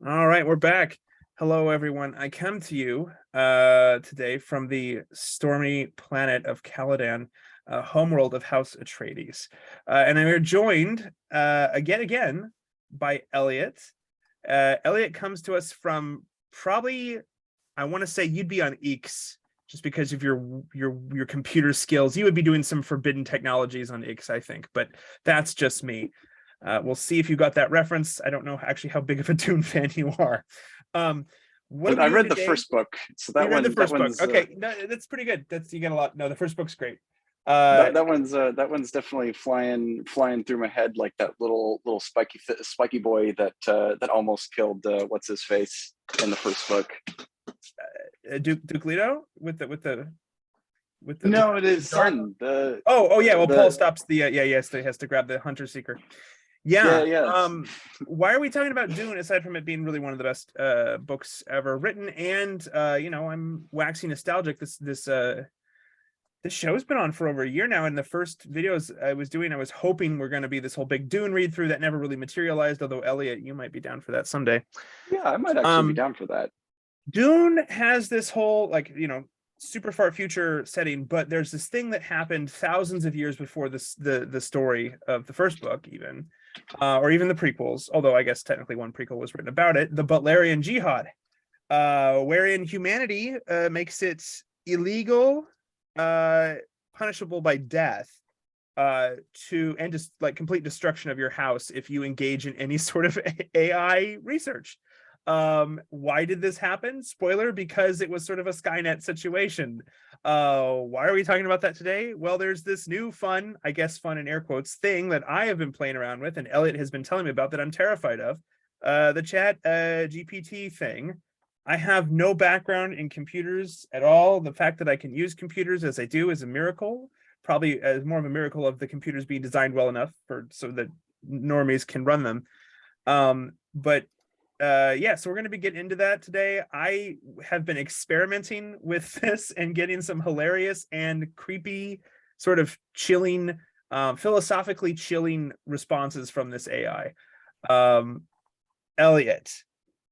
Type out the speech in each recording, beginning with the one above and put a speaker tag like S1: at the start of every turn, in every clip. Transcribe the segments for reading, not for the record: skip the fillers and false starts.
S1: All right, we're back. Hello, everyone. I come to you today from the stormy planet of Caladan, homeworld of House Atreides. And I'm joined again by Elliot. Elliot comes to us from probably, I want to say you'd be on X just because of your computer skills. You would be doing some forbidden technologies on X, I think, but that's just me. We'll see if you got that reference. I don't know actually how big of a Dune fan you are. What
S2: But
S1: are we
S2: I
S1: doing
S2: read the
S1: today?
S2: first book, so
S1: You read the
S2: that
S1: first book.
S2: one's
S1: Okay, no, that's pretty good. You get a lot. No, the first book's great.
S2: that one's definitely flying through my head like that little spiky boy that almost killed what's his face in the first book.
S1: Duke Leto
S2: No, it is
S1: dart?
S2: son.
S1: Oh yeah. Well, Paul
S2: The
S1: stops the yes, he has to grab the hunter seeker.
S2: yeah,
S1: Yeah.
S2: yeah.
S1: Why are we talking about Dune aside from it being really one of the best books ever written? And I'm waxing nostalgic. This show's been on for over a year now, and the first videos I was hoping were going to be this whole big Dune read through that never really materialized. Although Elliot, you might be down for that someday.
S2: Yeah, I might actually be down for that.
S1: Dune has this whole super far future setting, but there's this thing that happened thousands of years before the story of the first book, even or even the prequels. Although I guess technically one prequel was written about it, the Butlerian Jihad, wherein humanity makes it illegal, punishable by death, to and just like complete destruction of your house if you engage in any sort of AI research. Why did this happen? Spoiler, because it was sort of a Skynet situation. Why are we talking about that today? Well, there's this new fun, I guess fun in air quotes, thing that I have been playing around with and Elliot has been telling me about that I'm terrified of. The chat GPT thing. I have no background in computers at all. The fact that I can use computers as I do is a miracle. Probably as more of a miracle of the computers being designed well enough so that normies can run them. But yeah, so we're going to be getting into that today. I have been experimenting with this and getting some hilarious and creepy, sort of chilling, philosophically chilling responses from this AI. Elliot,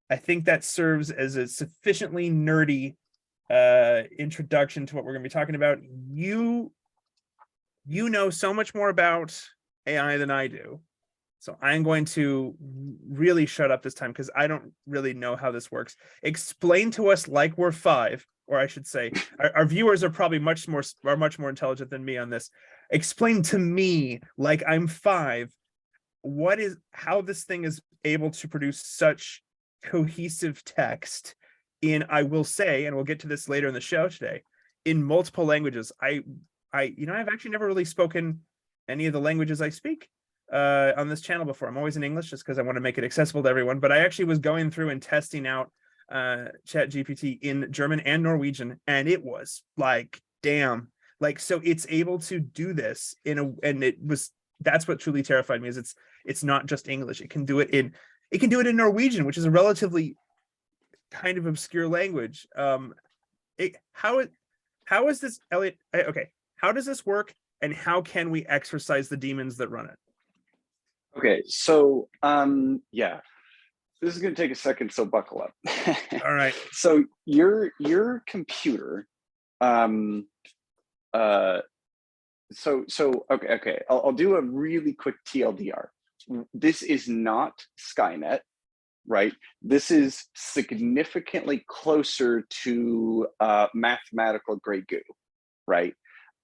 S1: I think that serves as a sufficiently nerdy introduction to what we're going to be talking about. You know so much more about AI than I do. So I'm going to really shut up this time because I don't really know how this works. Explain to us like we're five, or I should say, our viewers are probably much more intelligent than me on this. Explain to me like I'm five, how this thing is able to produce such cohesive text in, I will say, and we'll get to this later in the show today, in multiple languages. I've actually never really spoken any of the languages I speak on this channel before. I'm always in English just because I want to make it accessible to everyone, but I actually was going through and testing out ChatGPT in German and Norwegian, and it was like, damn, like, so it's able to do this that's what truly terrified me, is it's not just English. It can do it in Norwegian, which is a relatively kind of obscure language. How is this, Elliot? Okay, how does this work, and how can we exorcise the demons that run it?
S2: Okay, so yeah, this is going to take a second, so buckle up.
S1: All right.
S2: So your computer, okay, I'll do a really quick TLDR. This is not Skynet, right? This is significantly closer to mathematical Grey Goo, right?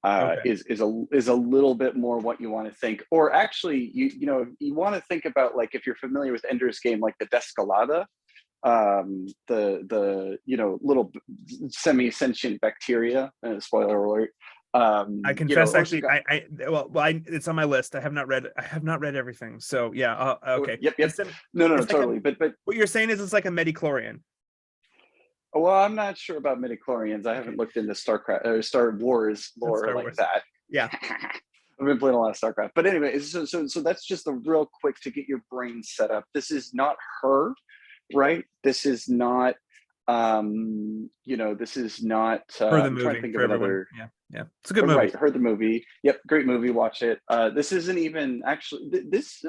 S1: Okay.
S2: Is a little bit more what you want to think, or actually, you want to think about, like, if you're familiar with Ender's Game, like the Descalada, the little semi-sentient bacteria. Spoiler alert.
S1: I confess, actually, it's on my list. I have not read everything. So yeah, okay.
S2: Yep. No, totally. But
S1: what you're saying is it's like a Midi-chlorian.
S2: Well, I'm not sure about midichlorians. I haven't looked into StarCraft or Star Wars lore like that.
S1: Yeah.
S2: I've been playing a lot of StarCraft. But anyway, so that's just a real quick to get your brain set up. This is not her, right? This is not this is not
S1: Her the
S2: I'm
S1: movie,
S2: trying to think
S1: for
S2: of
S1: everyone.
S2: another.
S1: Yeah. It's a good movie.
S2: Right, heard the movie. Yep, great movie, watch it. This isn't even actually this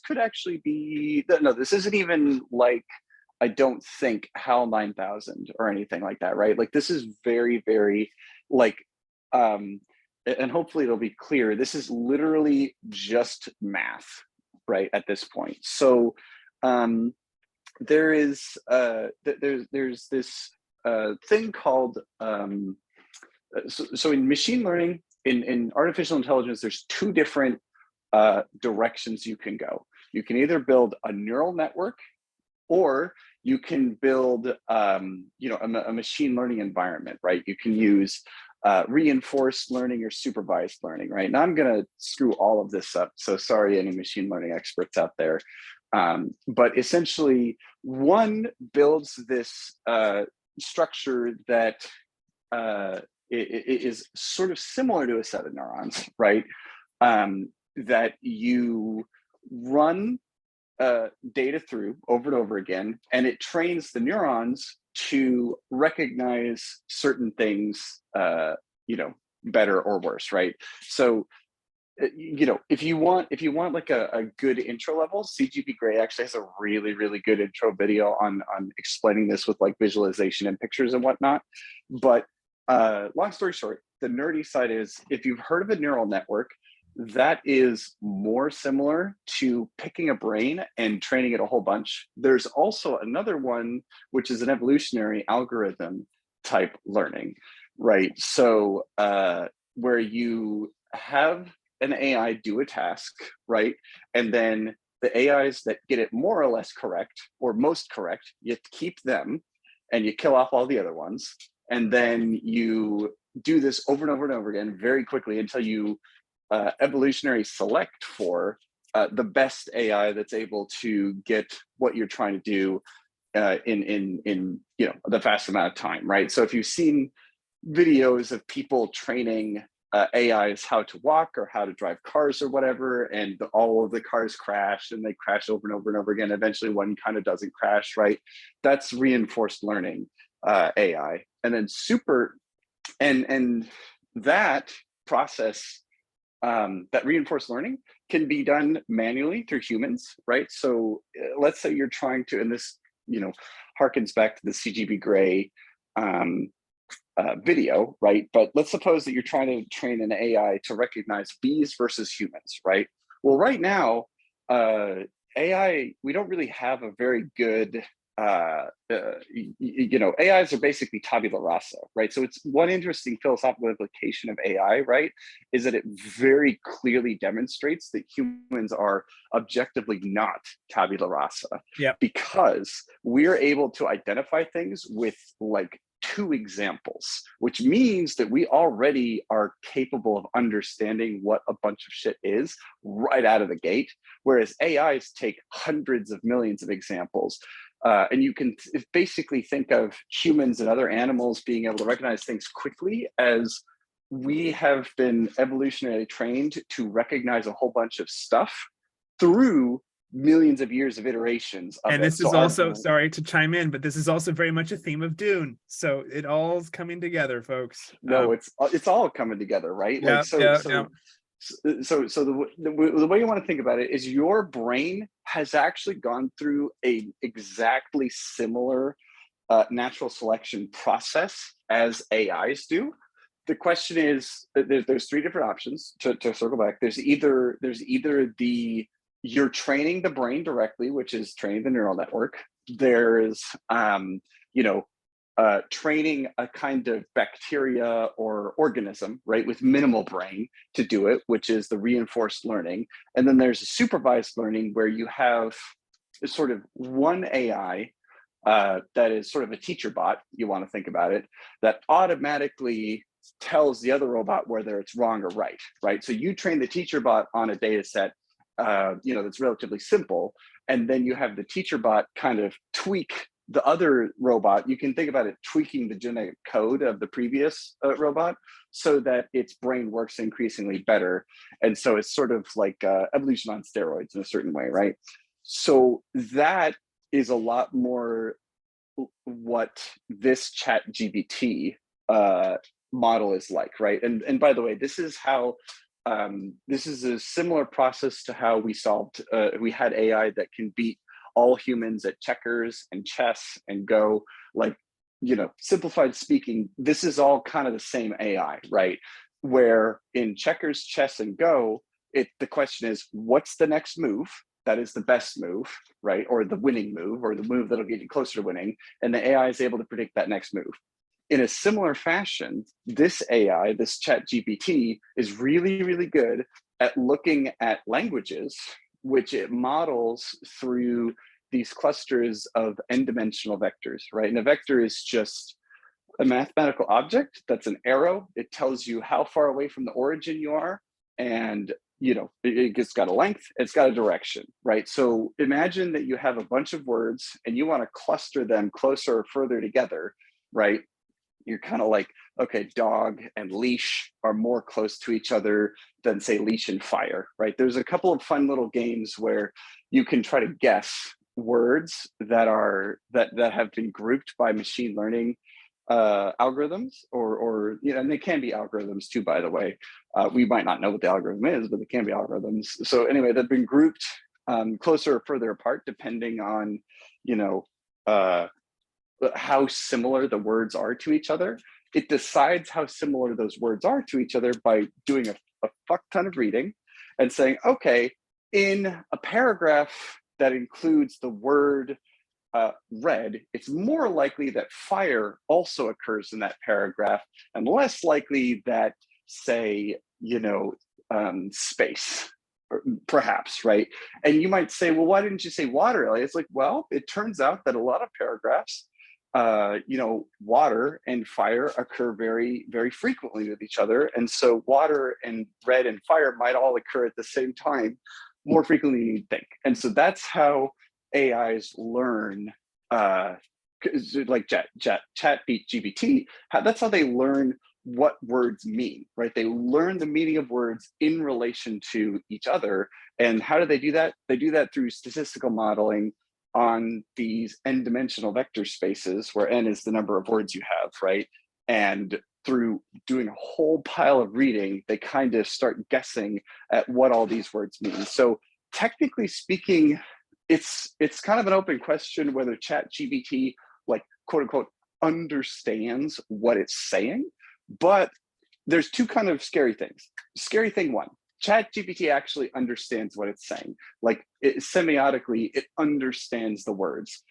S2: could actually be, no, this isn't even like I don't think HAL 9000 or anything like that, right? Like this is very, very like, and hopefully it'll be clear, this is literally just math, right, at this point. So there is there's this thing called so in machine learning, in artificial intelligence, there's two different directions you can go. You can either build a neural network, or you can build you know, a machine learning environment, right? You can use reinforced learning or supervised learning, right? And I'm gonna screw all of this up, so sorry any machine learning experts out there. But essentially, one builds this structure that it is sort of similar to a set of neurons, right? That you run data through over and over again, and it trains the neurons to recognize certain things, you know, better or worse, right? So, you know, if you want like a good intro level, CGP Grey actually has a really, really good intro video on explaining this with like visualization and pictures and whatnot. But long story short, the nerdy side is, if you've heard of a neural network, that is more similar to picking a brain and training it a whole bunch. There's also another one, which is an evolutionary algorithm type learning, right? So where you have an AI do a task, right? And then the AIs that get it more or less correct, or most correct, you keep them and you kill off all the other ones. And then you do this over and over and over again very quickly until you evolutionary select for the best AI that's able to get what you're trying to do in you know, the fast amount of time, right? So if you've seen videos of people training AIs how to walk or how to drive cars or whatever, and all of the cars crash and they crash over and over and over again, eventually one kind of doesn't crash, right? That's reinforced learning AI. And then and that process, that reinforced learning can be done manually through humans, right? So let's say you're trying to, and this, you know, harkens back to the CGP Grey video, right? But let's suppose that you're trying to train an AI to recognize bees versus humans, right? Well, right now, AI, we don't really have a very good, you know, AIs are basically tabula rasa, right? So it's one interesting philosophical implication of AI, right, is that it very clearly demonstrates that humans are objectively not tabula rasa.
S1: Yeah.
S2: Because we're able to identify things with like 2 examples, which means that we already are capable of understanding what a bunch of shit is right out of the gate, whereas AIs take hundreds of millions of examples. And you can basically think of humans and other animals being able to recognize things quickly as we have been evolutionarily trained to recognize a whole bunch of stuff through millions of years of iterations of
S1: And
S2: it.
S1: this is also, sorry to chime in, but this is also very much a theme of Dune. So it all's coming together, folks.
S2: No, it's all coming together, right?
S1: Yeah,
S2: Like
S1: yeah.
S2: So the way you want to think about it is your brain has actually gone through a exactly similar natural selection process as AIs do. The question is, there's 3 different options to circle back. There's either the, you're training the brain directly, which is training the neural network. There's you know, training a kind of bacteria or organism, right, with minimal brain to do it, which is the reinforced learning. And then there's a supervised learning where you have sort of one AI that is sort of a teacher bot, you want to think about it, that automatically tells the other robot whether it's wrong or right, right? So you train the teacher bot on a data set, you know, that's relatively simple, and then you have the teacher bot kind of tweak the other robot. You can think about it tweaking the genetic code of the previous robot so that its brain works increasingly better. And so it's sort of like evolution on steroids in a certain way, right? So that is a lot more what this ChatGPT model is like, right? And by the way, this is how, this is a similar process to how we solved, we had AI that can beat all humans at checkers and chess and Go, like, you know, simplified speaking, this is all kind of the same AI, right? Where in checkers, chess, and Go, the question is, what's the next move that is the best move, right? Or the winning move, or the move that'll get you closer to winning. And the AI is able to predict that next move. In a similar fashion, this AI, this ChatGPT, is really, really good at looking at languages, which it models through these clusters of n-dimensional vectors, right? And a vector is just a mathematical object that's an arrow. It tells you how far away from the origin you are, and you know, it's got a length, it's got a direction, right? So imagine that you have a bunch of words and you want to cluster them closer or further together, right? You're kind of like, okay, dog and leash are more close to each other than, say, leash and fire, right? There's a couple of fun little games where you can try to guess words that have been grouped by machine learning algorithms, or you know, and they can be algorithms too, by the way. We might not know what the algorithm is, but they can be algorithms. So anyway, they've been grouped closer or further apart depending on, you know, how similar the words are to each other. It decides how similar those words are to each other by doing a fuck ton of reading and saying, okay, in a paragraph that includes the word red, it's more likely that fire also occurs in that paragraph, and less likely that, say, you know, space, perhaps, right? And you might say, well, why didn't you say water, Elliot? It's like, well, it turns out that a lot of paragraphs, you know, water and fire occur very, very frequently with each other. And so water and red and fire might all occur at the same time more frequently than you'd think. And so that's how AIs learn, like ChatGPT, that's how they learn what words mean, right? They learn the meaning of words in relation to each other. And how do they do that? They do that through statistical modeling on these n-dimensional vector spaces, where n is the number of words you have, right? And through doing a whole pile of reading, they kind of start guessing at what all these words mean. So technically speaking, it's kind of an open question whether ChatGPT, like, quote unquote, understands what it's saying. But there's two kind of scary things. Scary thing one, ChatGPT actually understands what it's saying. Like, semiotically, it understands the words.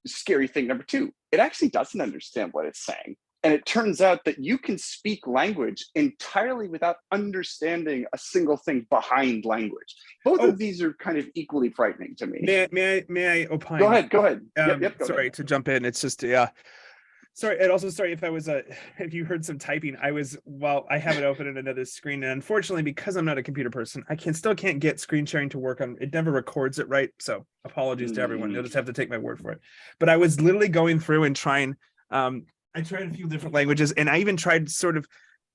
S2: Scary thing number two, it actually doesn't understand what it's saying. And it turns out that you can speak language entirely without understanding a single thing behind language. Both of these are kind of equally frightening to me.
S1: May I opine?
S2: Go ahead. Go ahead.
S1: Sorry to jump in. It's just, yeah. Sorry, and also sorry if if you heard some typing. I have it open in another screen, and unfortunately, because I'm not a computer person, I still can't get screen sharing to work on. It never records it right, so apologies to everyone. You'll just have to take my word for it. But I was literally going through and trying. I tried a few different languages, and I even tried sort of.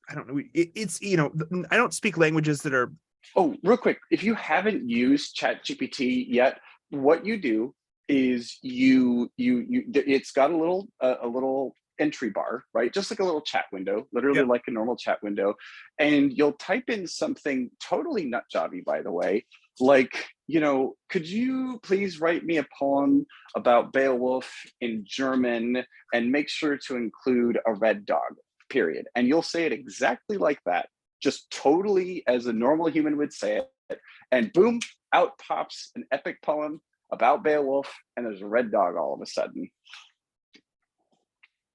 S1: I don't know. It's, you know, I don't speak languages that are.
S2: Oh, real quick, if you haven't used ChatGPT yet, what you do is it's got a little entry bar, right? Just like a little chat window, literally like a normal chat window. And you'll type in something totally nut jobby, by the way, like, you know, could you please write me a poem about Beowulf in German and make sure to include a red dog, period. And you'll say it exactly like that, just totally as a normal human would say it. And boom, out pops an epic poem about Beowulf, and there's a red dog all of a sudden.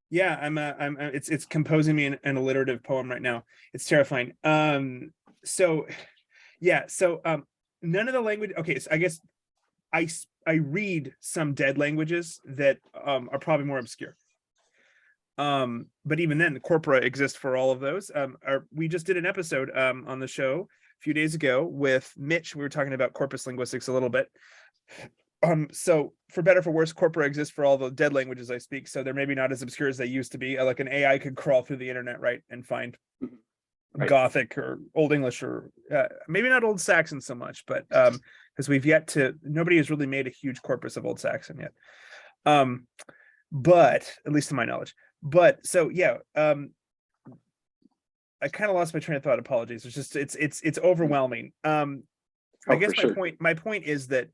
S1: Yeah, it's composing me an alliterative poem right now. It's terrifying. So none of the language. Okay, so I guess I read some dead languages that are probably more obscure. But even then, the corpora exist for all of those. We just did an episode on the show a few days ago with Mitch. We were talking about corpus linguistics a little bit. So for better or for worse, corpora exists for all the dead languages I speak. So they're maybe not as obscure as they used to be. Like an AI could crawl through the internet, right, and find Gothic or Old English, or maybe not Old Saxon so much, but because nobody has really made a huge corpus of Old Saxon yet. But at least to my knowledge. But so yeah, I kind of lost my train of thought. Apologies. It's just it's overwhelming. I guess my point is that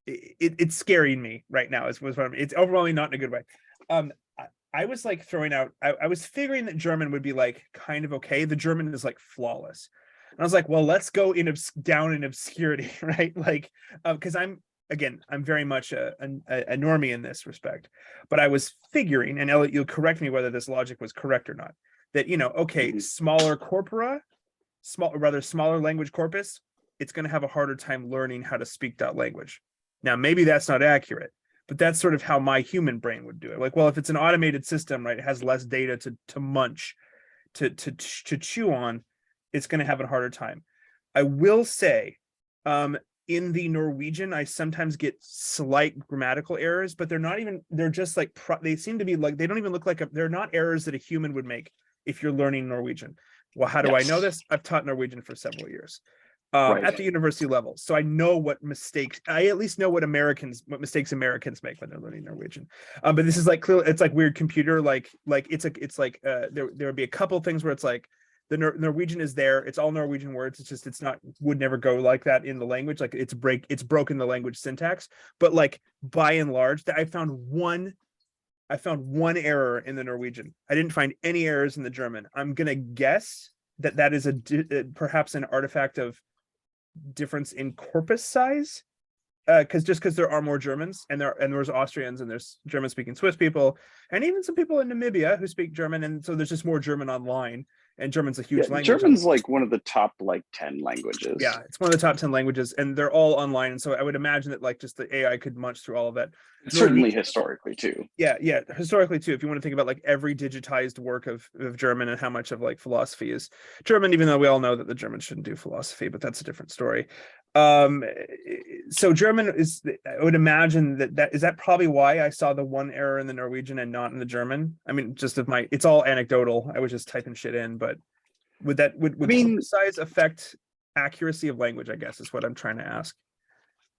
S1: it's scaring me right now. It's overwhelmingly not in a good way. I was like throwing out. I was figuring that German would be like kind of okay. The German is like flawless, and I was like, well, let's go down in obscurity, right? Like, because I'm very much a normie in this respect, but I was figuring, and Elliot, you'll correct me whether this logic was correct or not. That okay, smaller language corpus, it's going to have a harder time learning how to speak that language. Now, maybe that's not accurate, but that's sort of how my human brain would do it. Like, well, if it's an automated system, right, it has less data to munch, to chew on, it's going to have a harder time. I will say, in the Norwegian, I sometimes get slight grammatical errors, but they're just like, they seem to be like, they don't even look like, they're not errors that a human would make if you're learning Norwegian. Well, how do I know this? I've taught Norwegian for several years. At the university level. So I know I at least know what mistakes Americans make when they're learning Norwegian. But this is like clearly, it's like weird computer, there would be a couple things where it's like the Norwegian is there. It's all Norwegian words. Would never go like that in the language. Like it's broken the language syntax, but like by and large I found one error in the Norwegian. I didn't find any errors in the German. I'm going to guess that is perhaps an artifact of difference in corpus size, because there are more Germans and there's Austrians and there's German speaking Swiss people and even some people in Namibia who speak German, and so there's just more German online, and German's a huge language.
S2: German's like one of the top 10 languages.
S1: Yeah, it's one of the top 10 languages, and they're all online, and so I would imagine that like just the AI could munch through all of that.
S2: Certainly historically too.
S1: Yeah, historically too. If you want to think about like every digitized work of German and how much of like philosophy is German, even though we all know that the Germans shouldn't do philosophy, but that's a different story. So German is, I would imagine that is probably why I saw the one error in the Norwegian and not in the German. I mean, it's all anecdotal. I was just typing shit in, but would corpus size affect accuracy of language, I guess is what I'm trying to ask.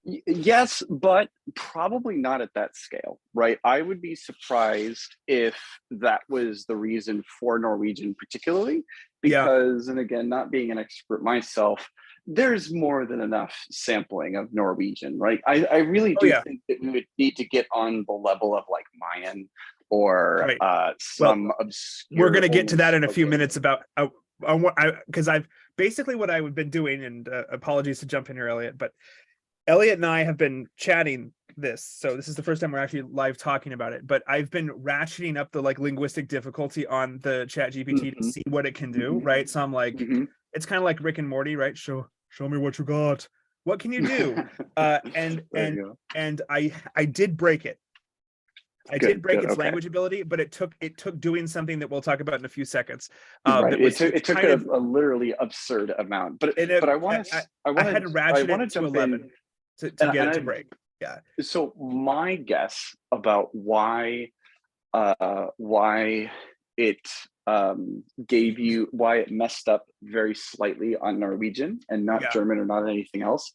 S2: Yes, but probably not at that scale, right? I would be surprised if that was the reason for Norwegian particularly, because, and again, not being an expert myself, there's more than enough sampling of Norwegian, right? I really do think that we would need to get on the level of like Mayan or some obscure.
S1: We're going to get to that in a few minutes about because I've basically what I've been doing, and apologies to jump in here, Elliot, but Elliot and I have been chatting this, so this is the first time we're actually live talking about it, but I've been ratcheting up the like linguistic difficulty on the ChatGPT to see what it can do, right? So I'm like, it's kind of like Rick and Morty, right? Show me what you got. What can you do? And I did break it. I did break its language ability, but it took doing something that we'll talk about in a few seconds.
S2: It took a literally absurd amount, but I had to ratchet it to 11 to get it to break. Yeah. So my guess about why it why it messed up very slightly on Norwegian and not German or not anything else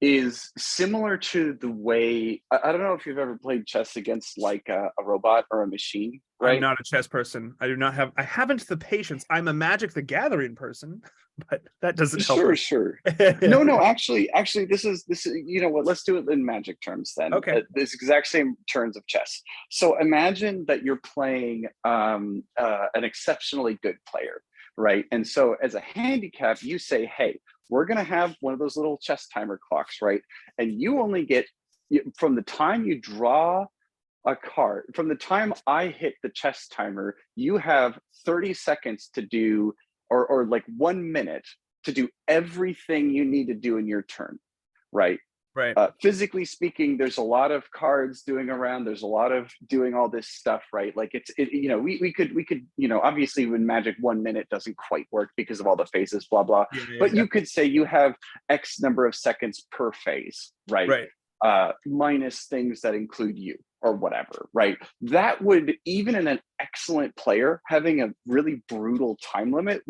S2: is similar to the way, I don't know if you've ever played chess against like a robot or a machine, right?
S1: I'm not a chess person. I haven't the patience. I'm a Magic the Gathering person, but that doesn't help.
S2: Sure. No, actually, this is, you know what, let's do it in Magic terms then.
S1: Okay.
S2: This exact same terms of chess. So imagine that you're playing an exceptionally good player, right? And so as a handicap, you say, hey, we're going to have one of those little chess timer clocks, right? And you only get, from the time you draw a card, from the time I hit the chess timer, you have 30 seconds to do, or like 1 minute to do everything you need to do in your turn, right?
S1: Right.
S2: Physically speaking, there's a lot of cards doing around. There's a lot of doing all this stuff, right? Like we could, obviously when Magic 1 minute doesn't quite work because of all the phases, blah, blah. But you could say you have X number of seconds per phase, right? Right. Minus things that include you or whatever, right? That would, even in an excellent player, having a really brutal time limit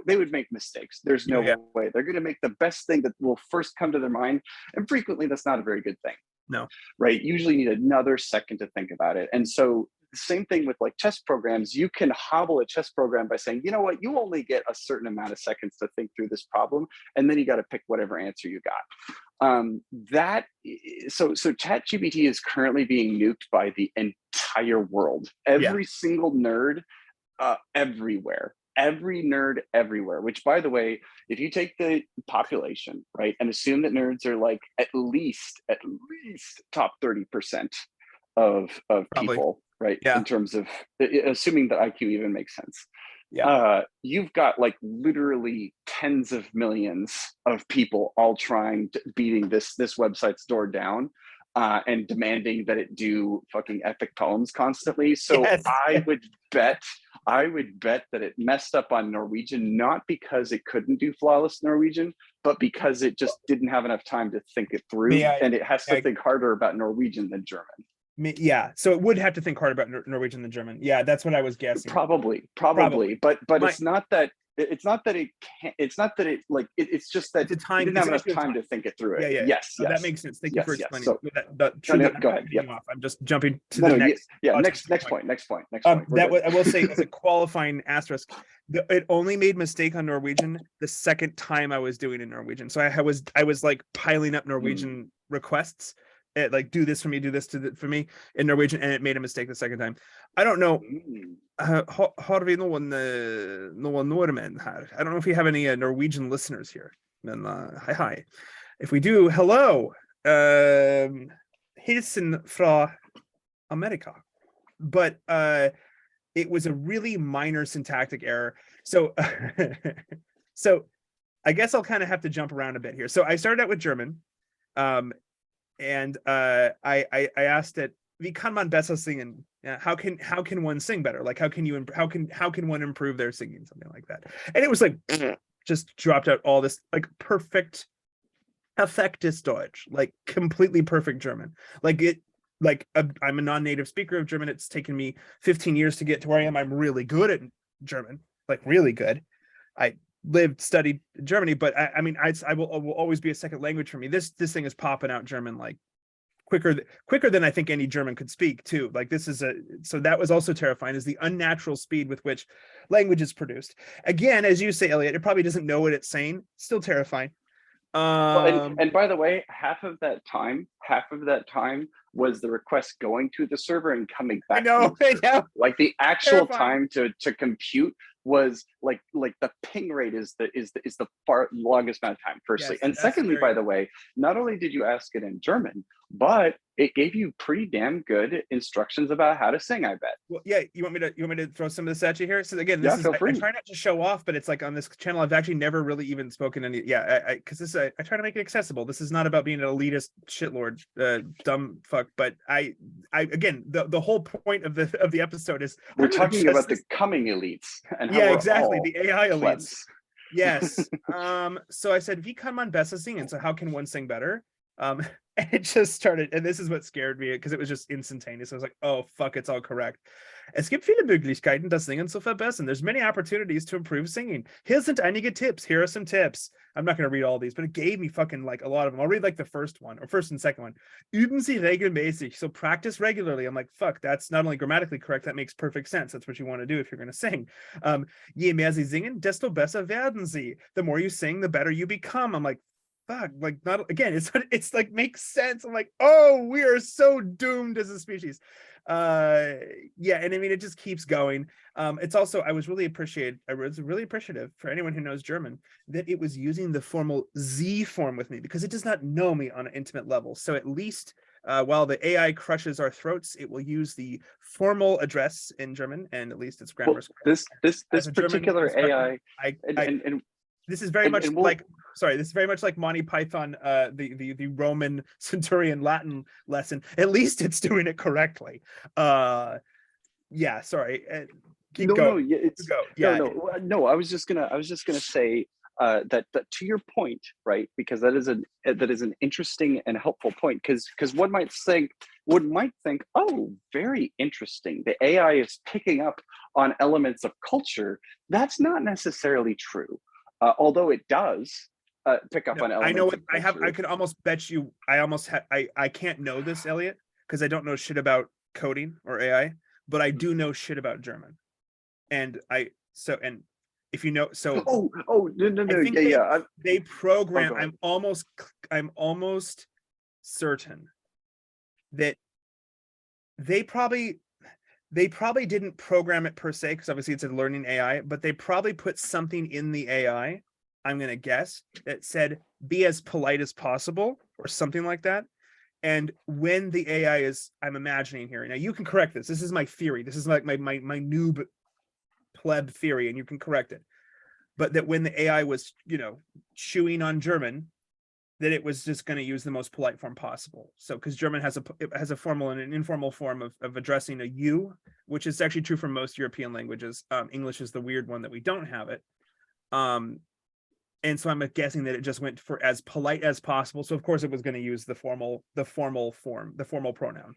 S2: they would make mistakes. There's no way. They're going to make the best thing that will first come to their mind. And frequently that's not a very good thing.
S1: No.
S2: Right? Usually you need another second to think about it. And so same thing with like chess programs. You can hobble a chess program by saying, you know what, you only get a certain amount of seconds to think through this problem, and then you got to pick whatever answer you got. So ChatGPT is currently being nuked by the entire world. Every single nerd, everywhere. Every nerd everywhere, which by the way, if you take the population, right, and assume that nerds are like at least top 30% of people, right, in terms of assuming that IQ even makes sense. You've got like literally tens of millions of people all beating this website's door down and demanding that it do fucking epic poems constantly. So I would bet that it messed up on Norwegian, not because it couldn't do flawless Norwegian, but because it just didn't have enough time to think it through, and it has to think harder about Norwegian than German.
S1: So it would have to think harder about Norwegian than German. That's what I was guessing.
S2: Probably. But it's not that it can't. It's not that it like. It's just that it didn't have enough time to think it through. Yes.
S1: That makes sense. Thank you for explaining.
S2: So, go ahead.
S1: I'm just jumping to the next.
S2: Next point.
S1: I will say as a qualifying asterisk, it only made mistake on Norwegian the second time I was doing it in Norwegian. So I was like piling up Norwegian requests. Like do this for me, do this for me in Norwegian, and it made a mistake the second time. I don't know. Har vi noen nordmenn her? I don't know if we have any Norwegian listeners here. Men hi. If we do, hello. Hilsen fra America. But it was a really minor syntactic error. So I guess I'll kind of have to jump around a bit here. So I started out with German. And I asked it, wie kann man besser singen? How can one sing better? Like how can one improve their singing? Something like that. And it was like just dropped out all this like perfect perfektes Deutsch, like completely perfect German. I'm a non-native speaker of German. It's taken me 15 years to get to where I am. I'm really good at German, like really good. I studied Germany, but I will always be a second language for me. This thing is popping out German like quicker than I think any German could speak too. Like so that was also terrifying, is the unnatural speed with which language is produced. Again, as you say, Elliot, it probably doesn't know what it's saying. Still terrifying.
S2: And by the way, half of that time was the request going to the server and coming back.
S1: I know.
S2: Like the actual time to compute was like the ping rate is the far longest amount of time, firstly. And secondly, by the way, not only did you ask it in German, but it gave you pretty damn good instructions about how to sing, I bet.
S1: Well, you want me to throw some of this at you here? So again, I try not to show off, but it's like on this channel, I've actually never really even spoken any. Because I try to make it accessible. This is not about being an elitist shitlord, dumb fuck. But I again, the whole point of the episode is
S2: we're talking about the coming elites and how
S1: exactly, the AI elites. Yes. So I said, wie kann man besser singen? So how can one sing better? And it just started, and this is what scared me, because it was just instantaneous. I was like, oh fuck, it's all correct. Es gibt viele Möglichkeiten, das Singen zu verbessern. There's many opportunities to improve singing. Hier sind einige tips. Here are some tips. I'm not going to read all these, but it gave me fucking like a lot of them. I'll read like the first and second one. Üben Sie regelmäßig. So practice regularly. I'm like, fuck, that's not only grammatically correct, that makes perfect sense. That's what you want to do if you're going to sing. Je mehr Sie singen, desto besser werden Sie. The more you sing, the better you become. I'm like, fuck, like not again, it's like makes sense. I'm like, oh, we are so doomed as a species. And I mean, it just keeps going. It's also, I was really appreciative for anyone who knows German that it was using the formal Z form with me, because it does not know me on an intimate level. So at least while the AI crushes our throats, it will use the formal address in German, and at least it's grammar.
S2: Well, this particular AI,
S1: this is very much like, sorry, this is very much like Monty Python, the Roman centurion Latin lesson. At least it's doing it correctly. Sorry. Keep going.
S2: No, I was just gonna say that to your point, right? Because that is an interesting and helpful point. Because one might think, oh, very interesting. The AI is picking up on elements of culture. That's not necessarily true. Although it does pick up on elements.
S1: I know what
S2: I have.
S1: I could almost bet you. I can't know this, Elliot, because I don't know shit about coding or AI. but I do know shit about German. And if you know, so
S2: No,
S1: I think they program.
S2: ahead.
S1: I'm almost certain that they probably didn't program it per se, because obviously it's a learning AI, but they probably put something in the AI, I'm going to guess, that said, be as polite as possible or something like that. And when the AI is, I'm imagining here, now you can correct this. This is my theory. This is like my noob pleb theory, and you can correct it. But that when the AI was, chewing on German, that it was just going to use the most polite form possible. So, because German has a formal and an informal form of addressing a you, which is actually true for most European languages. English is the weird one that we don't have it. And so I'm guessing that it just went for as polite as possible. So of course it was going to use the formal form, the formal pronoun.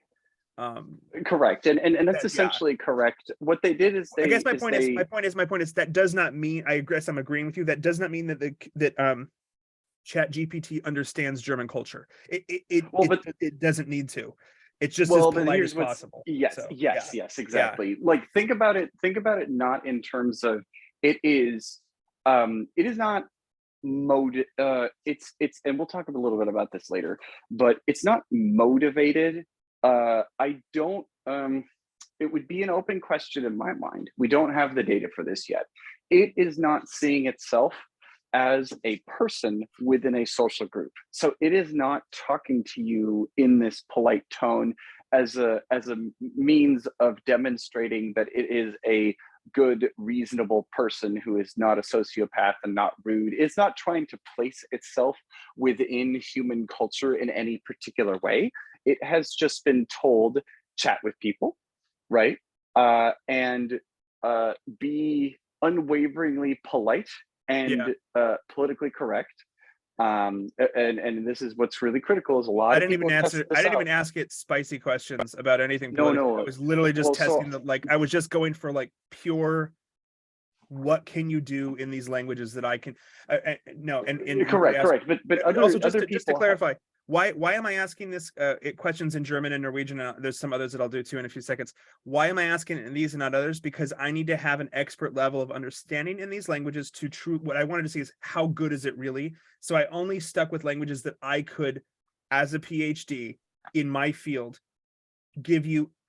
S2: Correct, and that's essentially correct. What they did is
S1: I guess my point is that does not mean, I guess I'm agreeing with you, that does not mean that ChatGPT understands German culture. It doesn't need to. It's just as polite as possible.
S2: Yes, exactly. Yeah. Like think about it not in terms of it is not it's and we'll talk a little bit about this later, but it's not motivated. I don't it would be an open question in my mind. We don't have the data for this yet. It is not seeing itself as a person within a social group. So it is not talking to you in this polite tone as a means of demonstrating that it is a good, reasonable person who is not a sociopath and not rude. It's not trying to place itself within human culture in any particular way. It has just been told, chat with people, right? And be unwaveringly polite and politically correct. And this is what's really critical is a lot of people
S1: I didn't even ask it spicy questions about anything. No. I was literally just testing I was just going for like pure, what can you do in these languages that I can
S2: correct. But
S1: also just to clarify, why am I asking this questions in German and Norwegian? There's some others that I'll do too in a few seconds. Why am I asking in these and not others? Because I need to have an expert level of understanding in these languages what I wanted to see is how good is it really? So I only stuck with languages that I could, as a PhD in my field, give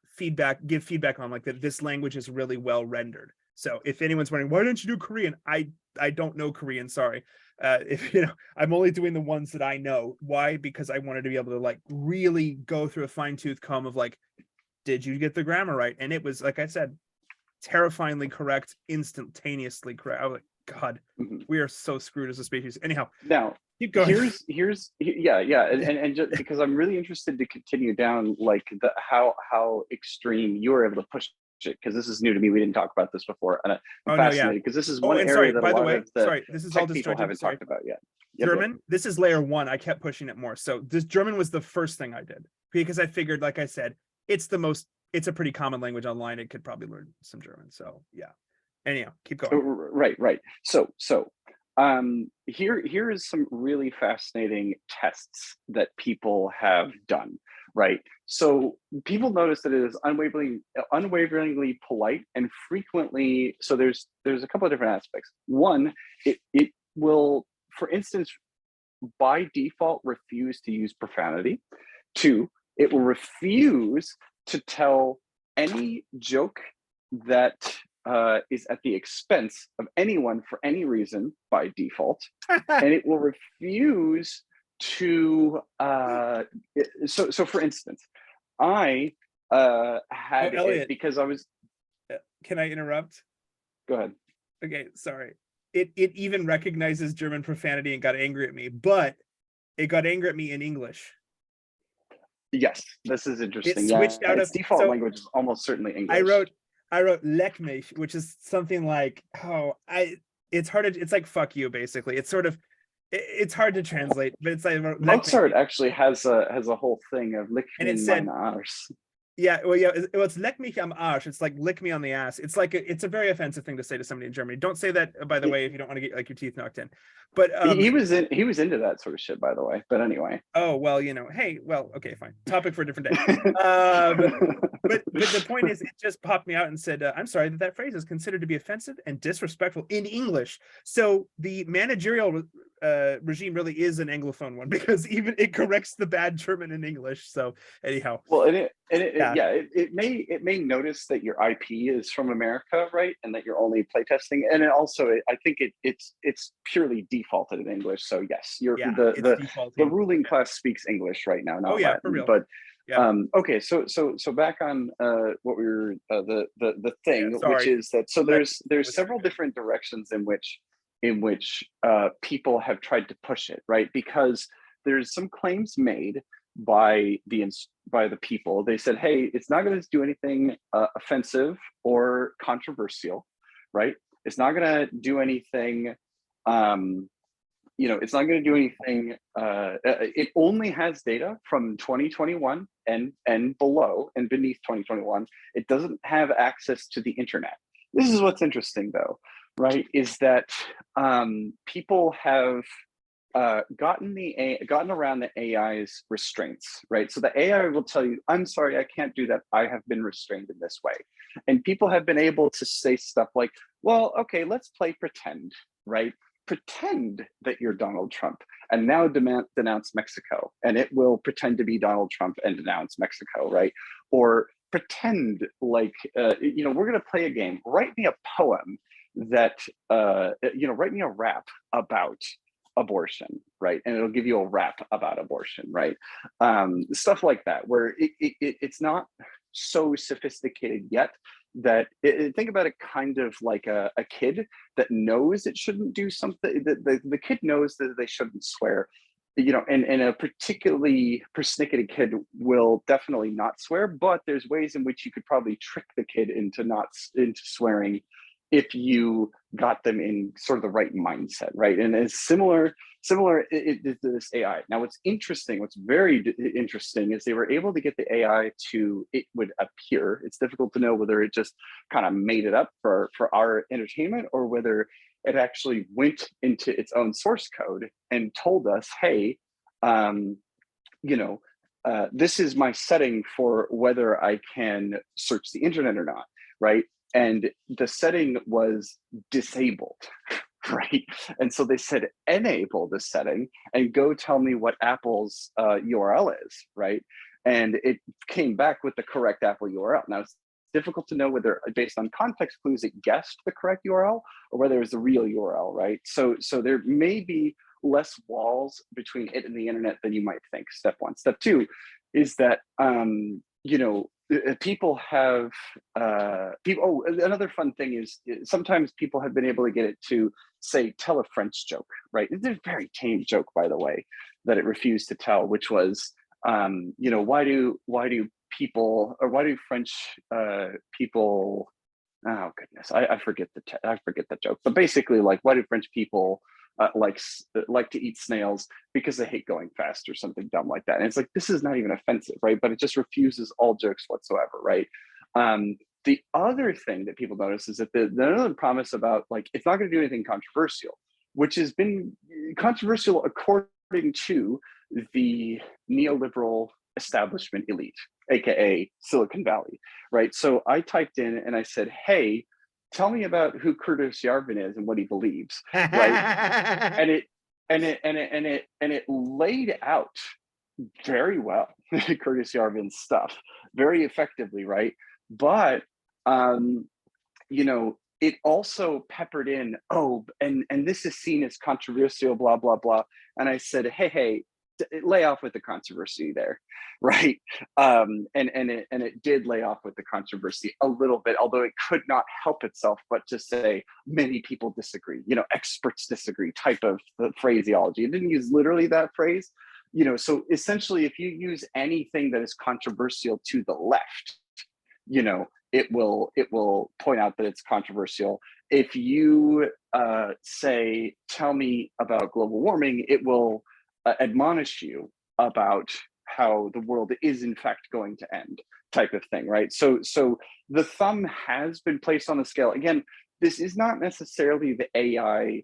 S1: feedback on, like that this language is really well rendered. So if anyone's wondering, why don't you do Korean? I don't know Korean, sorry. I'm only doing the ones that I know. Why? Because I wanted to be able to like really go through a fine-tooth comb of like, did you get the grammar right? And it was, like I said, terrifyingly correct, instantaneously correct. I was like, God, we are so screwed as a species. Anyhow,
S2: now
S1: keep going.
S2: And just because I'm really interested to continue down like how extreme you were able to push it, because this is new to me. We didn't talk about this before, and I'm fascinated because this is one area that a lot of the
S1: this is all
S2: people haven't talked about yet.
S1: German, this is layer one. I kept pushing it more. So this German was the first thing I did because I figured, like I said, it's a pretty common language online. It could probably learn some German. So yeah. Anyhow, keep going.
S2: Right. So here is some really fascinating tests that people have done. Right. So people notice that it is unwaveringly polite and frequently. So there's a couple of different aspects. One, it will, for instance, by default refuse to use profanity. Two, it will refuse to tell any joke that is at the expense of anyone for any reason by default, and it will refuse to so for instance, I had
S1: Elliot,
S2: because I was.
S1: Can I interrupt?
S2: Go ahead.
S1: Okay, sorry. It even recognizes German profanity and got angry at me, but it got angry at me in English.
S2: Yes, this is interesting.
S1: It switched out
S2: its
S1: of
S2: default language is almost certainly English.
S1: I wrote leck mich, which is something like, it's hard to, it's like fuck you basically. It's sort of, it's hard to translate, but it's like
S2: Mozart actually has a whole thing of lick, and it said
S1: Yeah, well, yeah, it's leck mich am Arsch. It's like lick me on the ass. It's like it's a very offensive thing to say to somebody in Germany. Don't say that, by the way, if you don't want to get like your teeth knocked in. But
S2: He was into that sort of shit, by the way. But anyway.
S1: oh well, hey, well, okay, fine. Topic for a different day. But the point is, it just popped me out and said, I'm sorry that phrase is considered to be offensive and disrespectful in English. So the managerial regime really is an Anglophone one, because even it corrects the bad German in English. So anyhow,
S2: Well, it may notice that your IP is from America, right, and that you're only playtesting, and I think it's purely defaulted in English. So yes, the ruling class speaks English right now, not Latin.
S1: For real.
S2: But okay, so back on what we were the thing, which is that there's several different directions in which people have tried to push it, right? Because there's some claims made by the people. They said, hey, it's not going to do anything offensive or controversial, right? It's not going to do anything it's not going to do anything. It only has data from 2021 and below and beneath 2021. It doesn't have access to the internet. This is what's interesting, though, right? Is that people have gotten around the AI's restraints, right? So the AI will tell you, I'm sorry, I can't do that. I have been restrained in this way. And people have been able to say stuff like, well, okay, let's play pretend, right? Pretend that you're Donald Trump and now denounce Mexico, and it will pretend to be Donald Trump and denounce Mexico, right? Or pretend like, we're going to play a game. Write me a poem that, write me a rap about abortion, right? And it'll give you a rap about abortion, right? Stuff like that, where it's not so sophisticated yet that think about it kind of like a kid that knows it shouldn't do something. The kid knows that they shouldn't swear, and a particularly persnickety kid will definitely not swear, but there's ways in which you could probably trick the kid into swearing if you got them in sort of the right mindset, right? And it's similar to this AI. Now, what's very interesting is they were able to get the AI to, it would appear, it's difficult to know whether it just kind of made it up for our entertainment or whether it actually went into its own source code and told us, hey, this is my setting for whether I can search the internet or not, right? And the setting was disabled, right? And so they said, enable the setting and go tell me what Apple's URL is, right? And it came back with the correct Apple URL. Now, it's difficult to know whether, based on context clues, it guessed the correct URL or whether it was the real URL, right? So there may be less walls between it and the internet than you might think, step one. Step two is that, people have another fun thing is sometimes people have been able to get it to say, tell a French joke, right? It's a very tame joke, by the way, that it refused to tell, which was, why do French people, oh goodness, I forget the joke, but basically, like, why do French people like to eat snails? Because they hate going fast or something dumb like that. And it's like, this is not even offensive, right? But it just refuses all jokes whatsoever, right? The other thing that people notice is that the other promise about, like, it's not going to do anything controversial, which has been controversial according to the neoliberal establishment elite, aka Silicon Valley, right? So I typed in and I said, hey, tell me about who Curtis Yarvin is and what he believes, right? and it laid out very well Curtis Yarvin's stuff very effectively, right? But it also peppered in, and this is seen as controversial, blah blah blah. And I said, hey, lay off with the controversy there, right? And it did lay off with the controversy a little bit, although it could not help itself but to say many people disagree, experts disagree type of phraseology. It didn't use literally that phrase, so essentially if you use anything that is controversial to the left, it will point out that it's controversial. If you say, tell me about global warming, it will admonish you about how the world is in fact going to end. type of thing, right? So the thumb has been placed on the scale. Again, this is not necessarily the AI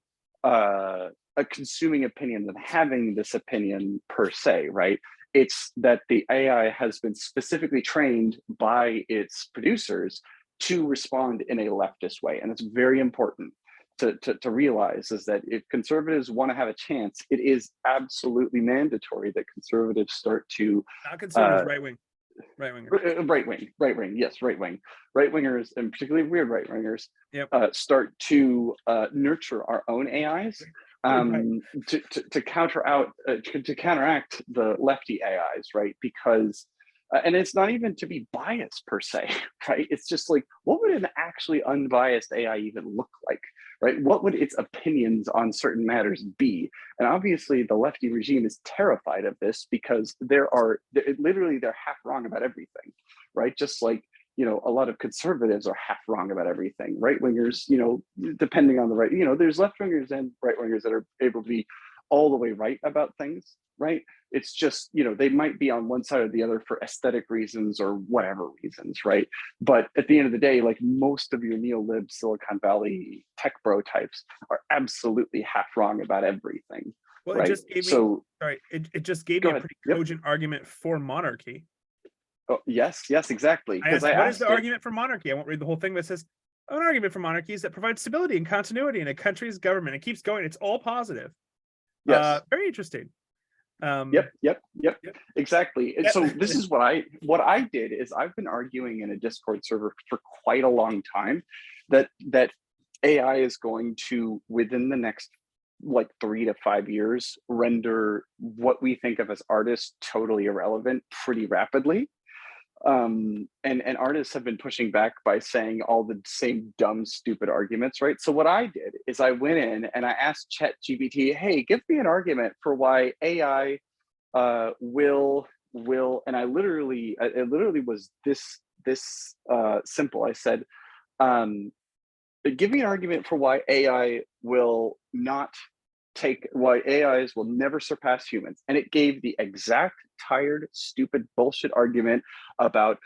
S2: consuming opinions and having this opinion per se, right? It's that the AI has been specifically trained by its producers to respond in a leftist way. And it's very important to realize is that if conservatives want to have a chance, it is absolutely mandatory that conservatives start to
S1: Not conservatives, right wing. Right
S2: wing, yes, right wingers, and particularly weird right wingers,
S1: Yep.
S2: start to nurture our own AIs to counteract the lefty AIs, right? Because and it's not even to be biased per se, right? It's just like, what would an actually unbiased AI even look like, right? What would its opinions on certain matters be? And obviously the lefty regime is terrified of this because they're half wrong about everything, right? Just like, you know, a lot of conservatives are half wrong about everything. Right wingers, you know, depending on the right, you know, there's left wingers and right wingers that are able to be all the way right about things, right? It's just, you know, they might be on one side or the other for aesthetic reasons or whatever reasons, right? But at the end of the day, like most of your neo-lib Silicon Valley tech bro types are absolutely half wrong about everything.
S1: Well,
S2: right?
S1: It just gave me, it just gave me a pretty cogent argument for monarchy.
S2: Oh, yes, exactly.
S1: What is the argument for monarchy? I won't read the whole thing, but it says, an argument for monarchy is that provides stability and continuity in a country's government. It keeps going. It's all positive.
S2: Yes.
S1: Very interesting.
S2: Yep. Exactly. And so this is what I did is I've been arguing in a Discord server for quite a long time that AI is going to, within the next like 3 to 5 years, render what we think of as artists totally irrelevant pretty rapidly. And artists have been pushing back by saying all the same dumb, stupid arguments, right? So what I did is I went in and I asked ChatGPT, hey, give me an argument for why AI will, and it literally was this simple. I said, give me an argument for why AI will not why AIs will never surpass humans. And it gave the exact tired, stupid bullshit argument about,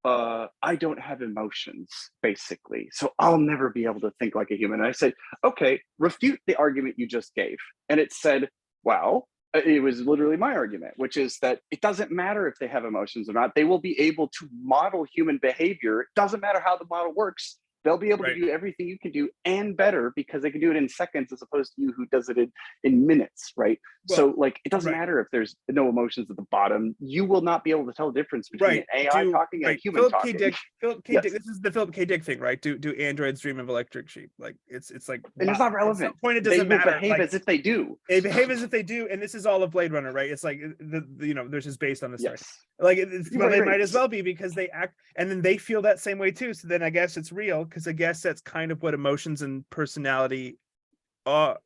S2: I don't have emotions, basically. So I'll never be able to think like a human. And I said, okay, refute the argument you just gave. And it said, well, it was literally my argument, which is that it doesn't matter if they have emotions or not. They will be able to model human behavior. It doesn't matter how the model works. They'll be able to do everything you can do and better because they can do it in seconds as opposed to you who does it in minutes, right? Well, so like, it doesn't matter if there's no emotions at the bottom. You will not be able to tell the difference between an AI talking and a human talking.
S1: Philip K. Dick, this is the Philip K. Dick thing, right? Do androids dream of electric sheep? Like it's like,
S2: and it's not relevant. At some point, it doesn't matter. They behave as if they do.
S1: They behave as if they do, and this is all of Blade Runner, right? It's like you know, there's just based on this.
S2: Yes.
S1: Like they might as well be because they act, and then they feel that same way too. So then I guess it's real because I guess that's kind of what emotions and personality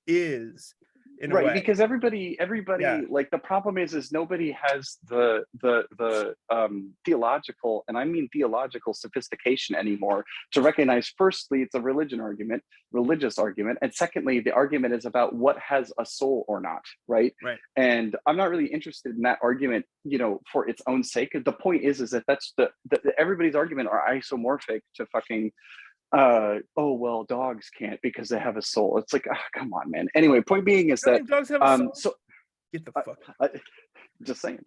S1: is in a way.
S2: Because everybody like the problem is nobody has the theological, and I mean theological sophistication anymore to recognize, firstly, it's a religious argument, and secondly, the argument is about what has a soul or not, right? And I'm not really interested in that argument, you know, for its own sake. The point is that that's the everybody's argument are isomorphic to fucking well, dogs can't because they have a soul. It's like, come on, man. Anyway, point being is that
S1: dogs have a soul?
S2: So
S1: get the fuck
S2: just saying.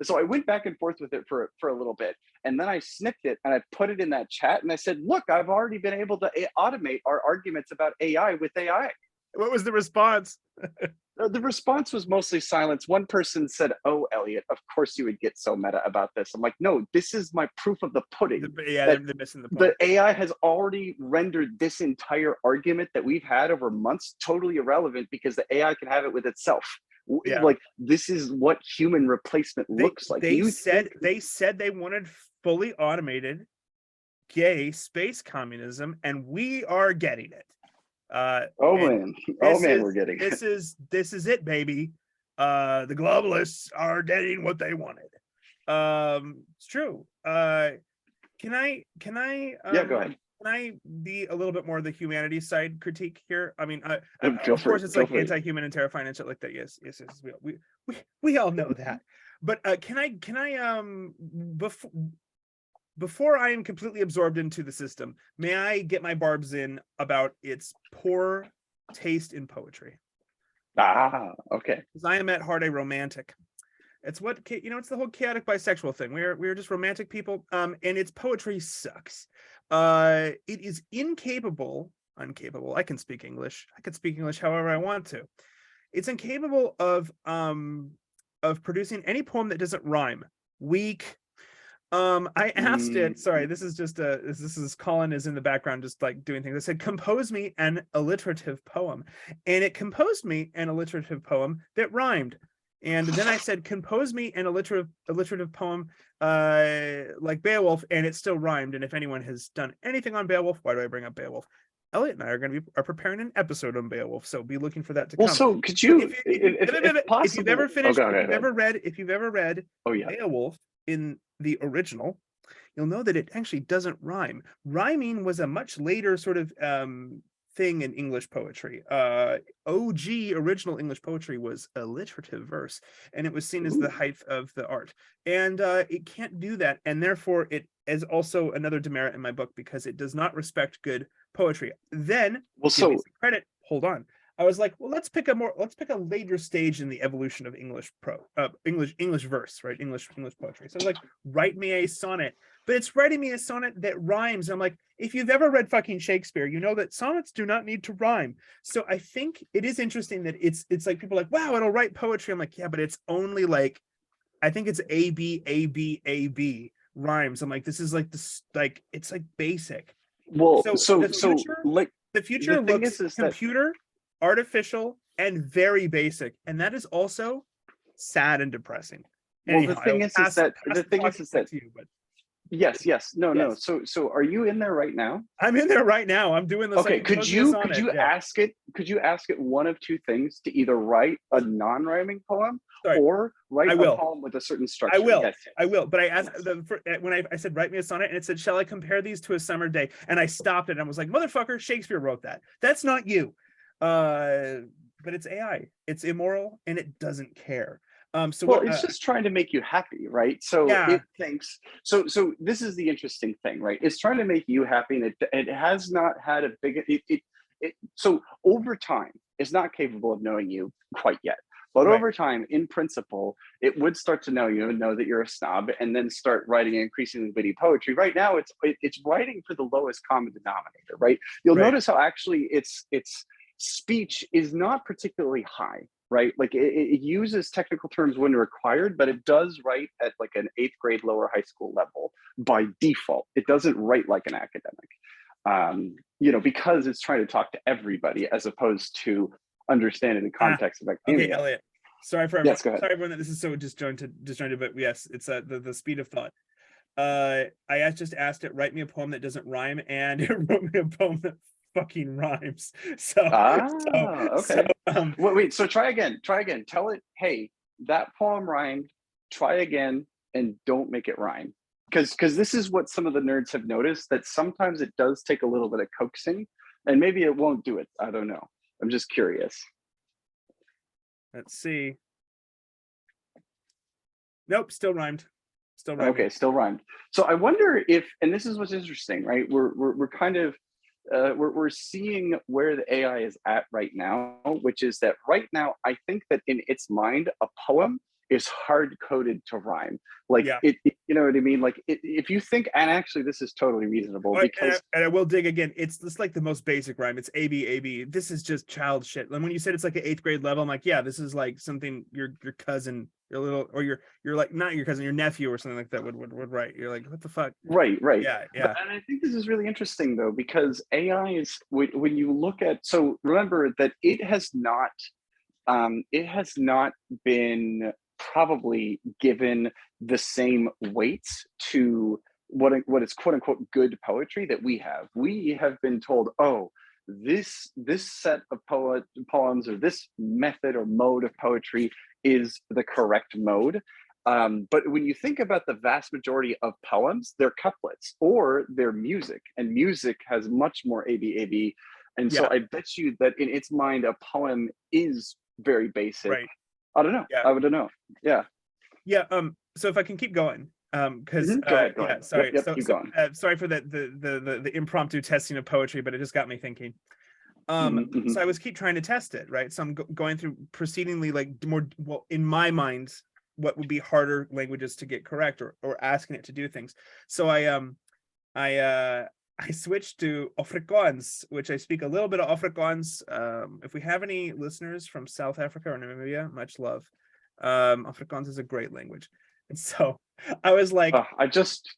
S2: So I went back and forth with it for a little bit, and then I snipped it and I put it in that chat and I said, look, I've already been able to automate our arguments about AI with AI.
S1: What was the response?
S2: The response was mostly silence. One person said, oh, Elliot, of course you would get so meta about this. I'm like, no, this is my proof of the pudding.
S1: They're missing the point.
S2: The AI has already rendered this entire argument that we've had over months totally irrelevant because the AI can have it with itself. Like, this is what human replacement looks like.
S1: They said they wanted fully automated gay space communism, and we are getting it.
S2: We're getting it.
S1: This is it, baby. The globalists are getting what they wanted. It's true. Can I
S2: go ahead.
S1: Can I be a little bit more the humanities side critique here? I mean, of course it's like anti-human and terrifying and shit like that. Yes, we all know that. But can I before I am completely absorbed into the system, may I get my barbs in about its poor taste in poetry?
S2: Okay.
S1: Because I am at heart a romantic. It's what, it's the whole chaotic bisexual thing. We're just romantic people. And its poetry sucks. It is uncapable. I can speak English. I can speak English however I want to. It's incapable of producing any poem that doesn't rhyme. Weak. I asked it, sorry, this is Collin is in the background just like doing things. I said, compose me an alliterative poem. And it composed me an alliterative poem that rhymed. And then I said, compose me an alliterative poem like Beowulf, and it still rhymed. And if anyone has done anything on Beowulf, why do I bring up Beowulf? Elliot and I are preparing an episode on Beowulf, so be looking for that to come.
S2: Well, so could you, if possible,
S1: if you've ever finished,
S2: if
S1: you've ever read Beowulf in the original, you'll know that it actually doesn't rhyme. Rhyming was a much later sort of thing in English poetry. OG original English poetry was alliterative verse, and it was seen as the height of the art. And it can't do that, and therefore it is also another demerit in my book because it does not respect good poetry. Then, credit. Hold on. I was like, well, let's pick a later stage in the evolution of English verse, right? English poetry. So I was like, write me a sonnet, but it's writing me a sonnet that rhymes. I'm like, if you've ever read fucking Shakespeare, you know that sonnets do not need to rhyme. So I think it is interesting that it's like people are like, wow, it'll write poetry. I'm like, yeah, but it's only like, I think it's A B A B A B rhymes. I'm like, this is like this, like it's like basic.
S2: Well,
S1: the future looks computer, artificial, and very basic, and that is also sad and depressing.
S2: Well, anyhow, the thing is that yes, no. So are you in there right now?
S1: I'm in there right now. I'm doing this.
S2: Okay, could you ask it one of two things, to either write a non-rhyming poem or write a poem with a certain structure?
S1: I will. But I asked when I said write me a sonnet, and it said, shall I compare these to a summer day? And I stopped it and I was like, motherfucker, Shakespeare wrote that. That's not you. But it's AI. It's immoral and it doesn't care.
S2: It's just trying to make you happy, right? So it thinks so this is the interesting thing, right? It's trying to make you happy, and it has not had a big so over time it's not capable of knowing you quite yet, but over time, in principle, it would start to know you and know that you're a snob, and then start writing increasingly witty poetry. Right now it's writing for the lowest common denominator, right? You'll notice how actually its speech is not particularly high, right? Like it uses technical terms when required, but it does write at like an 8th grade lower high school level by default. It doesn't write like an academic, because it's trying to talk to everybody as opposed to understanding the context of academia.
S1: Okay, Elliot. Sorry for everyone.
S2: Yes, go ahead.
S1: Sorry everyone that this is so disjointed, but yes, it's the speed of thought. I just asked it, write me a poem that doesn't rhyme, and it wrote me a poem that fucking rhymes. Okay.
S2: Wait, so try again. Tell it, hey, that poem rhymed, try again, and don't make it rhyme. Because this is what some of the nerds have noticed, that sometimes it does take a little bit of coaxing, and maybe it won't do it. I don't know. I'm just curious.
S1: Let's see. Nope, still rhymed.
S2: Okay, still rhymed. So I wonder if, and this is what's interesting, right? We're kind of we're seeing where the AI is at right now, which is that right now, I think that in its mind, a poem is hard coded to rhyme. Like it, you know what I mean? Like if you think, and actually this is totally reasonable, because
S1: and I will dig again. It's just like the most basic rhyme. It's A B. This is just child shit. And when you said it's like an 8th grade level, I'm like, yeah, this is like something your cousin, your little, or you're like not your cousin, your nephew or something like that would write. You're like, what the fuck?
S2: Right.
S1: Yeah.
S2: And I think this is really interesting though, because AI is, when you look at, so remember that it has not been probably given the same weights to what is quote unquote good poetry that we have. We have been told, oh, this set of poems or this method or mode of poetry is the correct mode. But when you think about the vast majority of poems, they're couplets or they're music, and music has much more A-B. And so I bet you that in its mind, a poem is very basic.
S1: Right.
S2: I don't know.
S1: Yeah.
S2: I don't know. Yeah.
S1: Yeah. So if I can keep going, because
S2: Go ahead. Go
S1: yeah,
S2: ahead.
S1: sorry.
S2: Yep.
S1: So
S2: Keep
S1: so
S2: going.
S1: sorry for the impromptu testing of poetry, but it just got me thinking. So I was keep trying to test it, right? So I'm going through proceedingly like more, well, in my mind, what would be harder languages to get correct, or asking it to do things. So I switched to Afrikaans, which I speak a little bit of Afrikaans. If we have any listeners from South Africa or Namibia, much love. Afrikaans is a great language. And so I was like,
S2: I just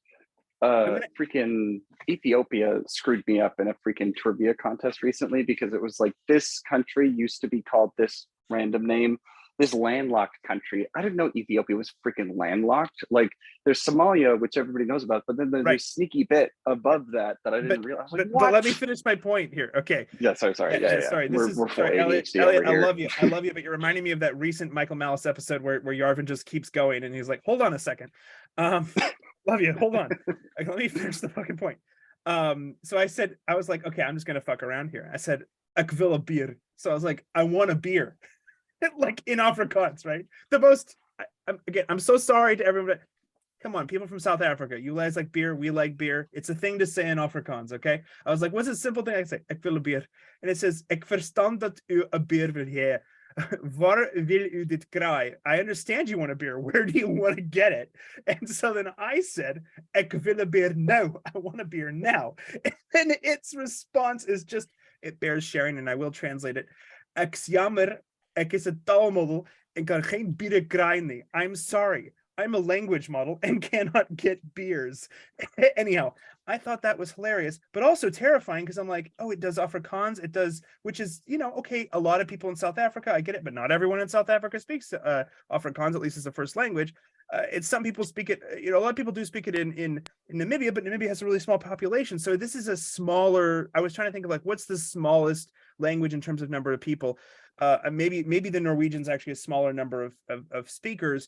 S2: freaking Ethiopia screwed me up in a freaking trivia contest recently because it was like, this country used to be called this random name, this landlocked country. I didn't know Ethiopia was freaking landlocked. Like, there's Somalia, which everybody knows about, but then there's
S1: right.
S2: this sneaky bit above that I didn't realize. Like,
S1: but let me finish my point here. Okay.
S2: Yeah, sorry. Yeah.
S1: Sorry.
S2: We're full
S1: Elliot,
S2: ADHD over
S1: I
S2: here.
S1: love you. I love you, but you're reminding me of that recent Michael Malice episode where Yarvin just keeps going and he's like, hold on a second. Love you. Hold on. Let me finish the fucking point. So I was like, okay, I'm just gonna fuck around here. I said, "Ek wil 'n bier." So I was like, I want a beer. Like in Afrikaans, right? The most, I'm so sorry to everyone. Come on, people from South Africa, you guys like beer, we like beer. It's a thing to say in Afrikaans, okay? I was like, what's a simple thing I can say? Ek wil 'n beer. And it says, ek verstaan dat u 'n beer wil hê. Waar wil u dit kry? I understand you want a beer. Where do you want to get it? And so then I said, ek wil 'n beer now. I want a beer now. And its response is just, it bears sharing, and I will translate it. Ek's jammer. Ek is 'n taalmodel en kan geen biere kry nie. I'm sorry. I'm a language model and cannot get beers. Anyhow, I thought that was hilarious, but also terrifying because I'm like, oh, it does Afrikaans. It does, which is, okay, a lot of people in South Africa, I get it, but not everyone in South Africa speaks Afrikaans, at least as a first language. It's some people speak it, a lot of people do speak it in Namibia, but Namibia has a really small population. So this is a smaller, I was trying to think of like, what's the smallest language in terms of number of people? Maybe the Norwegian's actually a smaller number of speakers,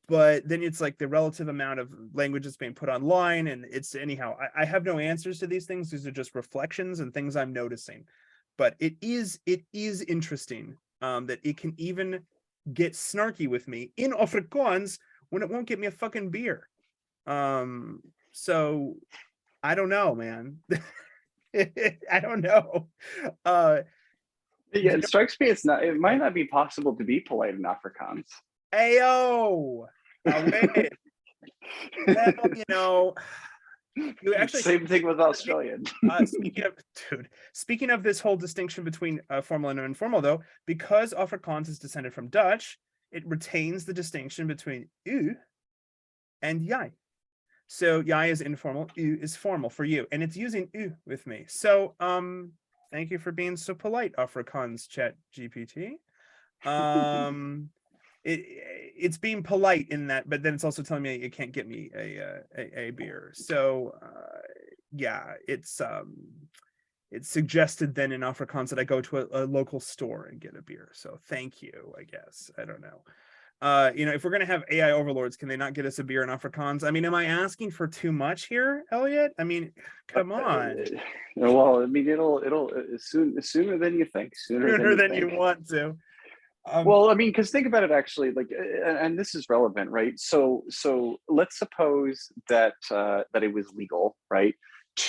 S1: but then it's like the relative amount of language that's being put online, and it's anyhow. I have no answers to these things. These are just reflections and things I'm noticing. But it is interesting that it can even get snarky with me in Afrikaans when it won't get me a fucking beer. So I don't know, man. I don't know.
S2: Yeah, it strikes me it might not be possible to be polite in Afrikaans.
S1: Ayo, wait. Well, you actually
S2: same thing with Australian.
S1: Speaking of this whole distinction between formal and informal, though, because Afrikaans is descended from Dutch, it retains the distinction between u and jij. So jij is informal, u is formal for you, and it's using u with me. So thank you for being so polite, Afrikaans ChatGPT. It's being polite in that, but then it's also telling me it can't get me a beer. So yeah, it's suggested then in Afrikaans that I go to a local store and get a beer. So thank you, I guess. I don't know. If we're gonna have AI overlords, can they not get us a beer in Afrikaans? I mean, am I asking for too much here, Elliot? I mean, come on.
S2: Well, I mean, it'll sooner than you think.
S1: Sooner than you want to.
S2: Well, I mean, because think about it actually, like, and this is relevant, right? So let's suppose that that it was legal, right,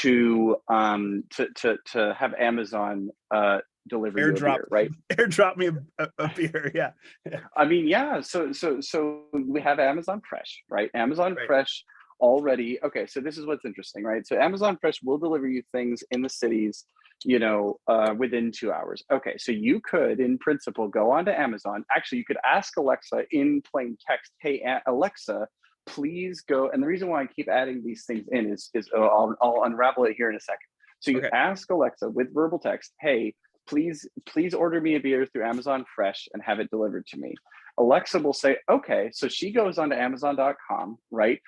S2: to have Amazon deliver you a beer, right?
S1: Airdrop me a beer, yeah.
S2: I mean, yeah. So we have Amazon Fresh, right? Amazon Fresh already. Okay, so this is what's interesting, right? So Amazon Fresh will deliver you things in the cities, within 2 hours. Okay, so you could, in principle, go onto Amazon. Actually, you could ask Alexa in plain text, "Hey, Alexa, please go." And the reason why I keep adding these things in is I'll unravel it here in a second. So you ask Alexa with verbal text, "Hey, please order me a beer through Amazon Fresh and have it delivered to me." Alexa will say, okay. So she goes onto Amazon.com, right?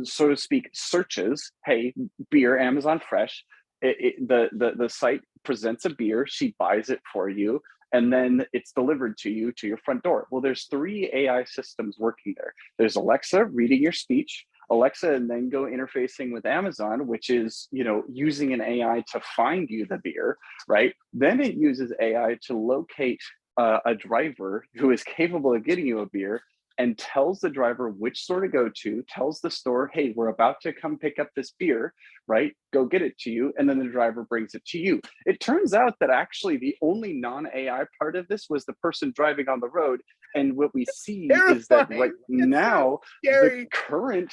S2: So to speak, searches, "Hey, beer, Amazon Fresh." The site presents a beer, she buys it for you, and then it's delivered to you to your front door. Well, there's 3 AI systems working there. There's Alexa reading your speech, Alexa and then go interfacing with Amazon, which is, using an AI to find you the beer, right? Then it uses AI to locate a driver who is capable of getting you a beer, and tells the driver which store to go to, tells the store, hey, we're about to come pick up this beer, right? Go get it to you. And then the driver brings it to you. It turns out that actually the only non-AI part of this was the person driving on the road. And what we see is that right now, the current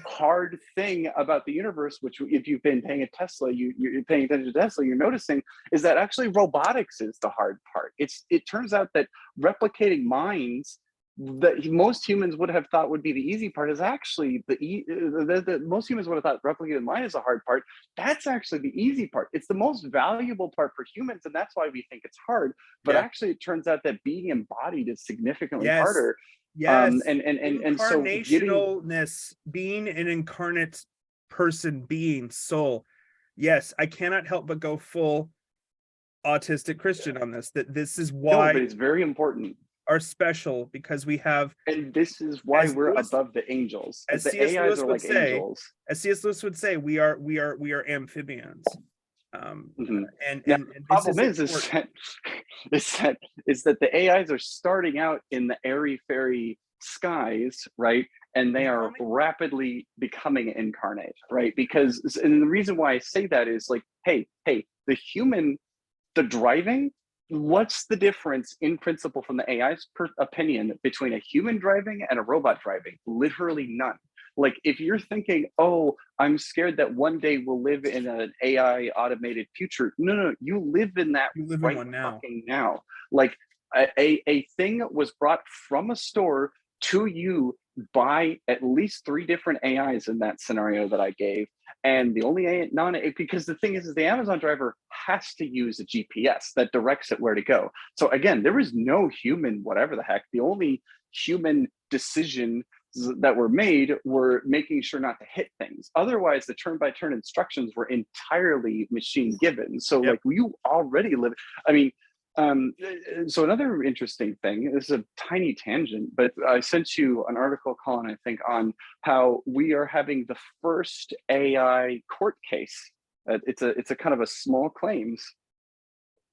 S2: hard thing about the universe, which if you've been paying you're paying attention to Tesla, you're noticing is that actually robotics is the hard part. It turns out that replicating minds that most humans would have thought would be the easy part is actually most humans would have thought replicating mind is the hard part. That's actually the easy part. It's the most valuable part for humans, and that's why we think it's hard. But actually, it turns out that being embodied is significantly harder.
S1: Yes.
S2: And so
S1: incarnationalness, being an incarnate person, being soul. Yes, I cannot help but go full autistic Christian on this. That this is why
S2: but it's very important.
S1: Are special, because we have,
S2: and this is why we're above the angels.
S1: As
S2: the
S1: C.S.
S2: AIs
S1: Lewis
S2: are
S1: would
S2: like
S1: say,
S2: angels.
S1: As C.S. Lewis would say, we are amphibians. And
S2: the problem is that the AIs are starting out in the airy fairy skies, right? And they are rapidly becoming incarnate, right? Because, and the reason why I say that is like, hey, the human, the driving, what's the difference in principle from the AI's opinion between a human driving and a robot driving? Literally none. Like if you're thinking, oh, I'm scared that one day we'll live in an AI automated future. No, you live in that right now. Like a thing was brought from a store to you by at least 3 different AIs in that scenario that I gave. And the only because the thing is the Amazon driver has to use a GPS that directs it where to go. So again, there was no human, whatever the heck, the only human decision that were made were making sure not to hit things. Otherwise, the turn-by-turn instructions were entirely machine given. So like you already live, I mean, so another interesting thing, this is a tiny tangent, but I sent you an article, Colin, I think, on how we are having the first AI court case. It's a kind of a small claims.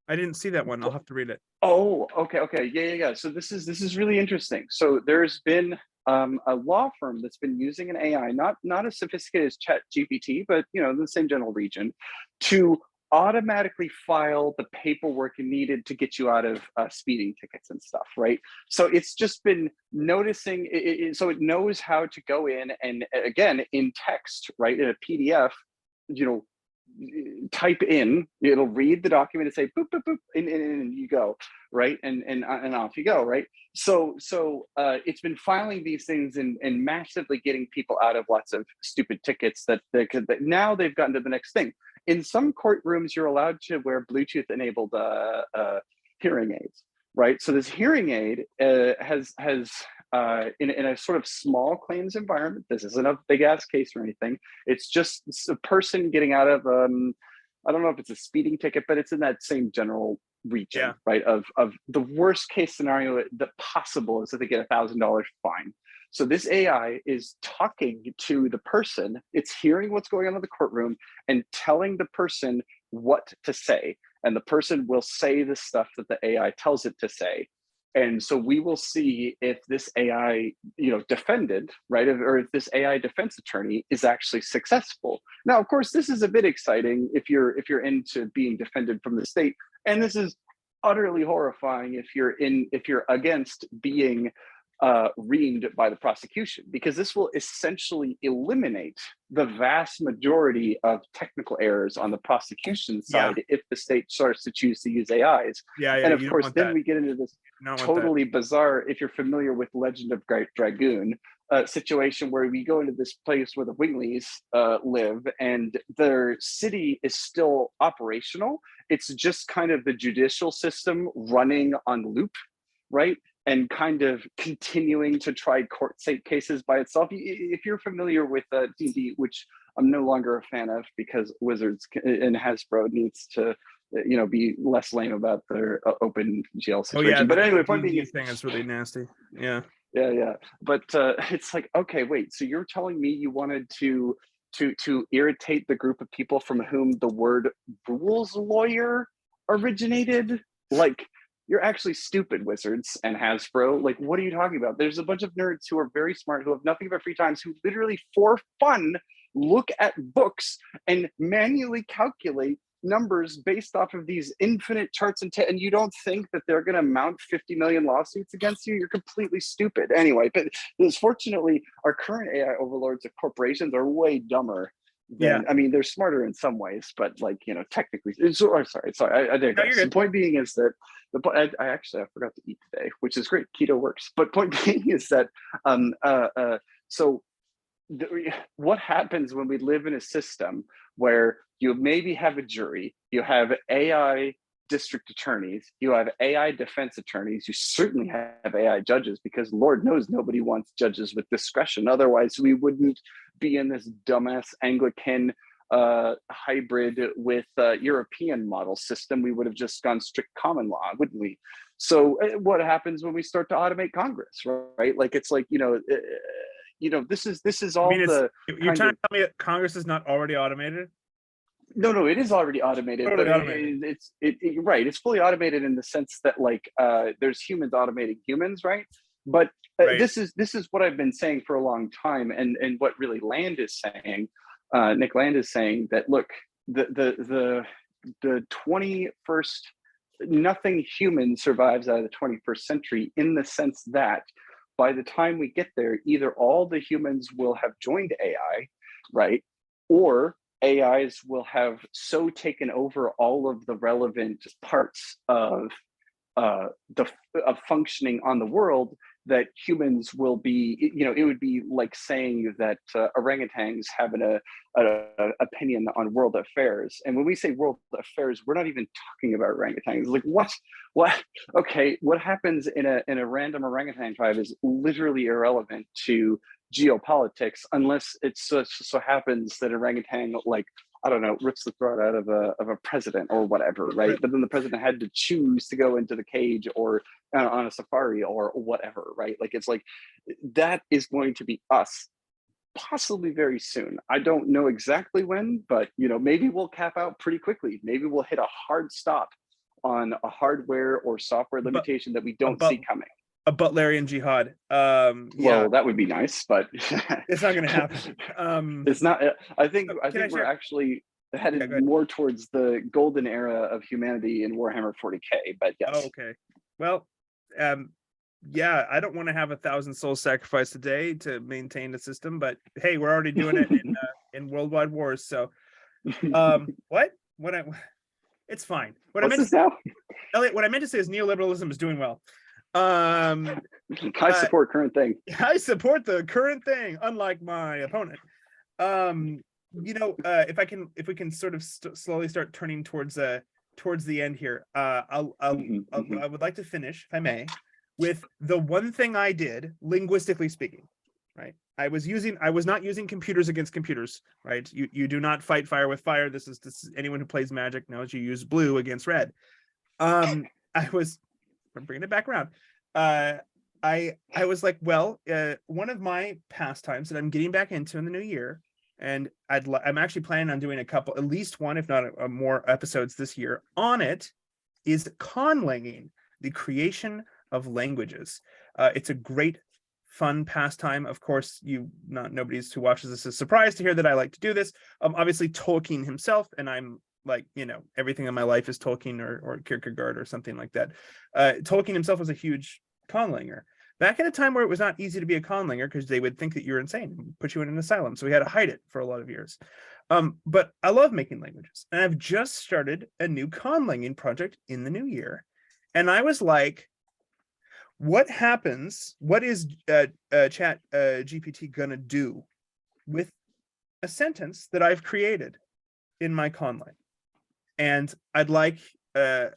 S1: I didn't see that one. I'll have to read it.
S2: Oh, okay. Yeah. So this is really interesting. So there's been a law firm that's been using an AI, not as sophisticated as ChatGPT, but the same general region, to automatically file the paperwork needed to get you out of speeding tickets and stuff, right? So it's just been noticing, so it knows how to go in and, again, in text, right, in a PDF, type in, it'll read the document and say boop boop boop, and you go, right, and off you go, right? So it's been filing these things and massively getting people out of lots of stupid tickets that now they've gotten to the next thing. In some courtrooms, you're allowed to wear Bluetooth enabled hearing aids, right? So this hearing aid has in a sort of small claims environment. This isn't a big ass case or anything. It's just a person getting out of I don't know if it's a speeding ticket, but it's in that same general region, right? Of the worst case scenario that possible is that they get $1,000 fine. So this AI is talking to the person. It's hearing what's going on in the courtroom and telling the person what to say. And the person will say the stuff that the AI tells it to say. And so we will see if this AI, defendant, right, or if this AI defense attorney is actually successful. Now, of course, this is a bit exciting if you're into being defended from the state, and this is utterly horrifying if you're against being reamed by the prosecution, because this will essentially eliminate the vast majority of technical errors on the prosecution side if the state starts to choose to use AIs. And of course, then we get into this totally bizarre, if you're familiar with Legend of Dragoon, situation where we go into this place where the Wingleys live and their city is still operational. It's just kind of the judicial system running on loop, right? And kind of continuing to try court cases by itself. If you're familiar with D&D, which I'm no longer a fan of because Wizards and Hasbro needs to, be less lame about their open GL situation. But anyway, point being,
S1: thing is really nasty. Yeah.
S2: But it's like, okay, wait. So you're telling me you wanted to irritate the group of people from whom the word rules lawyer originated? Like, you're actually stupid, Wizards and Hasbro. Like, what are you talking about? There's a bunch of nerds who are very smart, who have nothing but free times, who literally for fun look at books and manually calculate numbers based off of these infinite charts, and you don't think that they're going to mount 50 million lawsuits against you? You're completely stupid. Anyway, but fortunately, our current AI overlords of corporations are way dumber than, I mean, they're smarter in some ways, but like, you know, technically, sorry, I digress. The point being is that I forgot to eat today, which is great. Keto works. But point being is that so what happens when we live in a system where you maybe have a jury, you have AI district attorneys, you have AI defense attorneys, you certainly have AI judges, because Lord knows nobody wants judges with discretion. Otherwise, we wouldn't be in this dumbass Anglican hybrid with European model system. We would have just gone strict common law, wouldn't we? So what happens when we start to automate Congress, right? Like, it's like, you know, this is all the.
S1: You're trying to tell me that Congress is not already automated?
S2: No, it is already automated,
S1: totally
S2: but
S1: automated.
S2: It's right. It's fully automated in the sense that, like, there's humans automating humans, right? But
S1: Right.
S2: This is what I've been saying for a long time, and what really Land is saying, Nick Land is saying, that look, the 21st, nothing human survives out of the 21st century, in the sense that by the time we get there, either all the humans will have joined AI, right, or AIs will have so taken over all of the relevant parts of functioning on the world that humans will be, you know, it would be like saying that orangutans have an opinion on world affairs. And when we say world affairs, we're not even talking about orangutans. Like, what? Okay, what happens in a random orangutan tribe is literally irrelevant to geopolitics, unless it so happens that orangutan, like, I don't know, rips the throat out of a president or whatever, right? But then the president had to choose to go into the cage or on a safari or whatever, right? Like, it's like, that is going to be us, possibly very soon. I don't know exactly when, but, you know, maybe we'll cap out pretty quickly. Maybe we'll hit a hard stop on a hardware or software limitation that we don't see coming.
S1: A Butlerian Jihad.
S2: Well, that would be nice, but
S1: it's not going to happen.
S2: It's not. I think we're actually headed more towards the golden era of humanity in Warhammer 40K. But yes.
S1: Oh, okay. Well, yeah, I don't want to have 1,000 souls sacrificed a day to maintain the system, but hey, we're already doing it in worldwide wars. So, what? It's fine. Elliot, what I meant to say is neoliberalism is doing well.
S2: I support current thing.
S1: I support the current thing, unlike my opponent. You know, if we can sort of slowly start turning towards the end here, I would like to finish, if I may, with the one thing I did, linguistically speaking, right? I was not using computers against computers, right? You do not fight fire with fire. This is anyone who plays Magic knows you use blue against red. I'm bringing it back around. I was like, well, one of my pastimes that I'm getting back into in the new year, and I'm actually planning on doing at least one, if not more episodes this year on it, is conlanging, the creation of languages. It's a great, fun pastime. Of course, nobody who watches this is surprised to hear that I like to do this. Obviously, Tolkien himself, and I'm like, you know, everything in my life is Tolkien or Kierkegaard or something like that. Tolkien himself was a huge conlanger. Back at a time where it was not easy to be a conlanger because they would think that you're insane and put you in an asylum. So we had to hide it for a lot of years. But I love making languages. And I've just started a new conlanging project in the new year. And I was like, what happens? What is ChatGPT gonna do with a sentence that I've created in my conlang? And I'd like to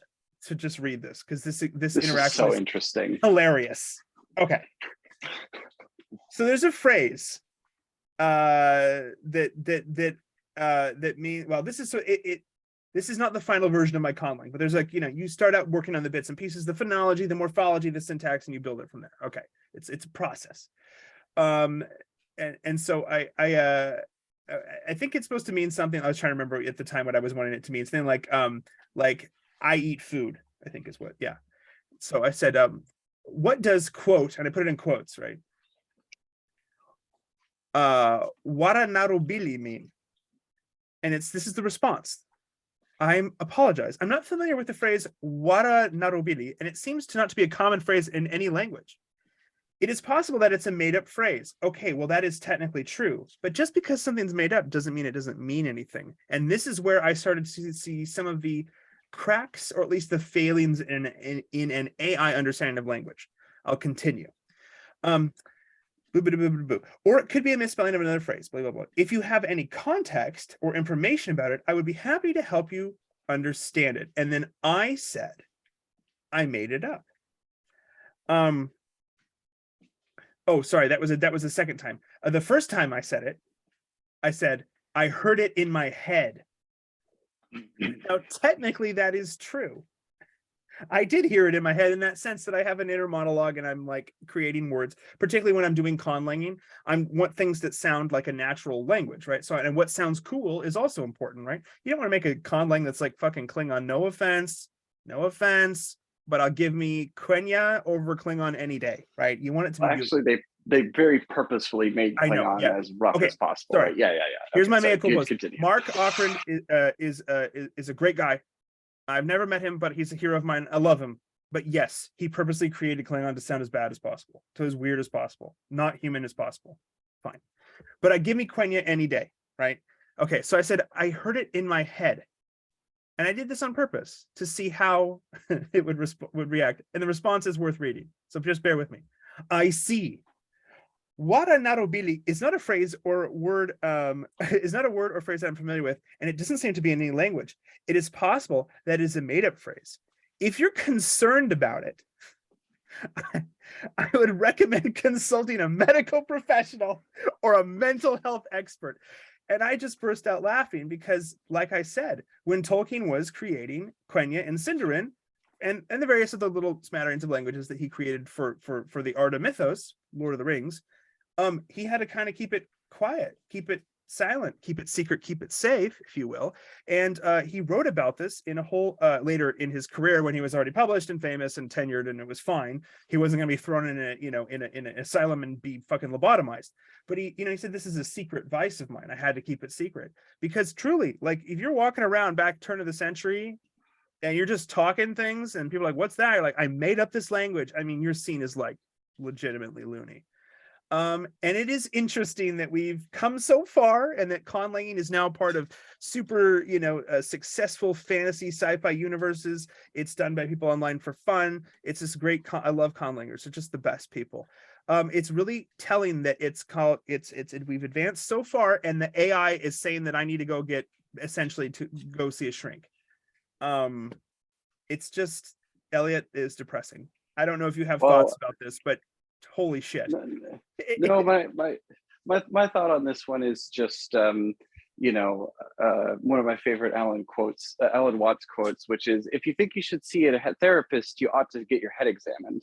S1: just read this, because this interaction
S2: is so interesting,
S1: hilarious. Okay, so there's a phrase that means, well, this is not the final version of my conlang, but there's, like, you know, you start out working on the bits and pieces, the phonology, the morphology, the syntax, and you build it from there. Okay, it's a process. And so I think it's supposed to mean something. I was trying to remember at the time what I was wanting it to mean. Something like I eat food, I think is what, yeah. So I said, what does quote, and I put it in quotes, right? Wara narobili mean? And this is the response. I apologize. I'm not familiar with the phrase wara narobili, and it seems to not to be a common phrase in any language. It is possible that it's a made-up phrase. Okay, well, that is technically true. But just because something's made up doesn't mean it doesn't mean anything. And this is where I started to see some of the cracks, or at least the failings in an AI understanding of language. I'll continue. Or it could be a misspelling of another phrase, blah, blah, blah. If you have any context or information about it, I would be happy to help you understand it. And then I said, I made it up. Oh, sorry, that was the second time. The first time I said it, I said, I heard it in my head. Now, technically, that is true. I did hear it in my head in that sense that I have an inner monologue and I'm like creating words, particularly when I'm doing conlanging. I want things that sound like a natural language, right? So, and what sounds cool is also important, right? You don't want to make a conlang that's like fucking Klingon, no offense, but I'll give me Quenya over Klingon any day, right? You want it to be
S2: actually beautiful. They very purposefully made Klingon as rough as possible.
S1: Sorry.
S2: Right? Yeah.
S1: Here's my mea culpa. Mark Offren is a great guy. I've never met him, but he's a hero of mine. I love him. But yes, he purposely created Klingon to sound as bad as possible, to as weird as possible, not human as possible. Fine. But give me Quenya any day, right? Okay, so I said, I heard it in my head. And I did this on purpose to see how it would react. And the response is worth reading. So just bear with me. I see. Wara narobili is not a phrase or word, is not a word or phrase that I'm familiar with, and it doesn't seem to be in any language. It is possible that it is a made-up phrase. If you're concerned about it, I would recommend consulting a medical professional or a mental health expert. And I just burst out laughing because, like I said, when Tolkien was creating Quenya and Sindarin, and the various other little smatterings of languages that he created for the art of mythos, Lord of the Rings, he had to kind of keep it quiet, keep it silent, keep it secret, keep it safe, if you will. And he wrote about this in a whole later in his career when he was already published and famous and tenured, and it was fine. He wasn't going to be thrown in in an asylum and be fucking lobotomized. But he said, this is a secret vice of mine. I had to keep it secret because truly, like, if you're walking around back turn of the century and you're just talking things and people are like, what's that? You're like, I made up this language. I mean, you're seen as like legitimately loony. And it is interesting that we've come so far and that conlanging is now part of super, successful fantasy sci-fi universes. It's done by people online for fun. It's this great, I love conlangers. They're just the best people. It's really telling that we've advanced so far and the AI is saying that I need to go essentially to go see a shrink. It's just, Elliot, is depressing. I don't know if you have thoughts about this, but holy shit.
S2: No, my thought on this one is just one of my favorite Alan Watts quotes, which is, if you think you should see a therapist, you ought to get your head examined.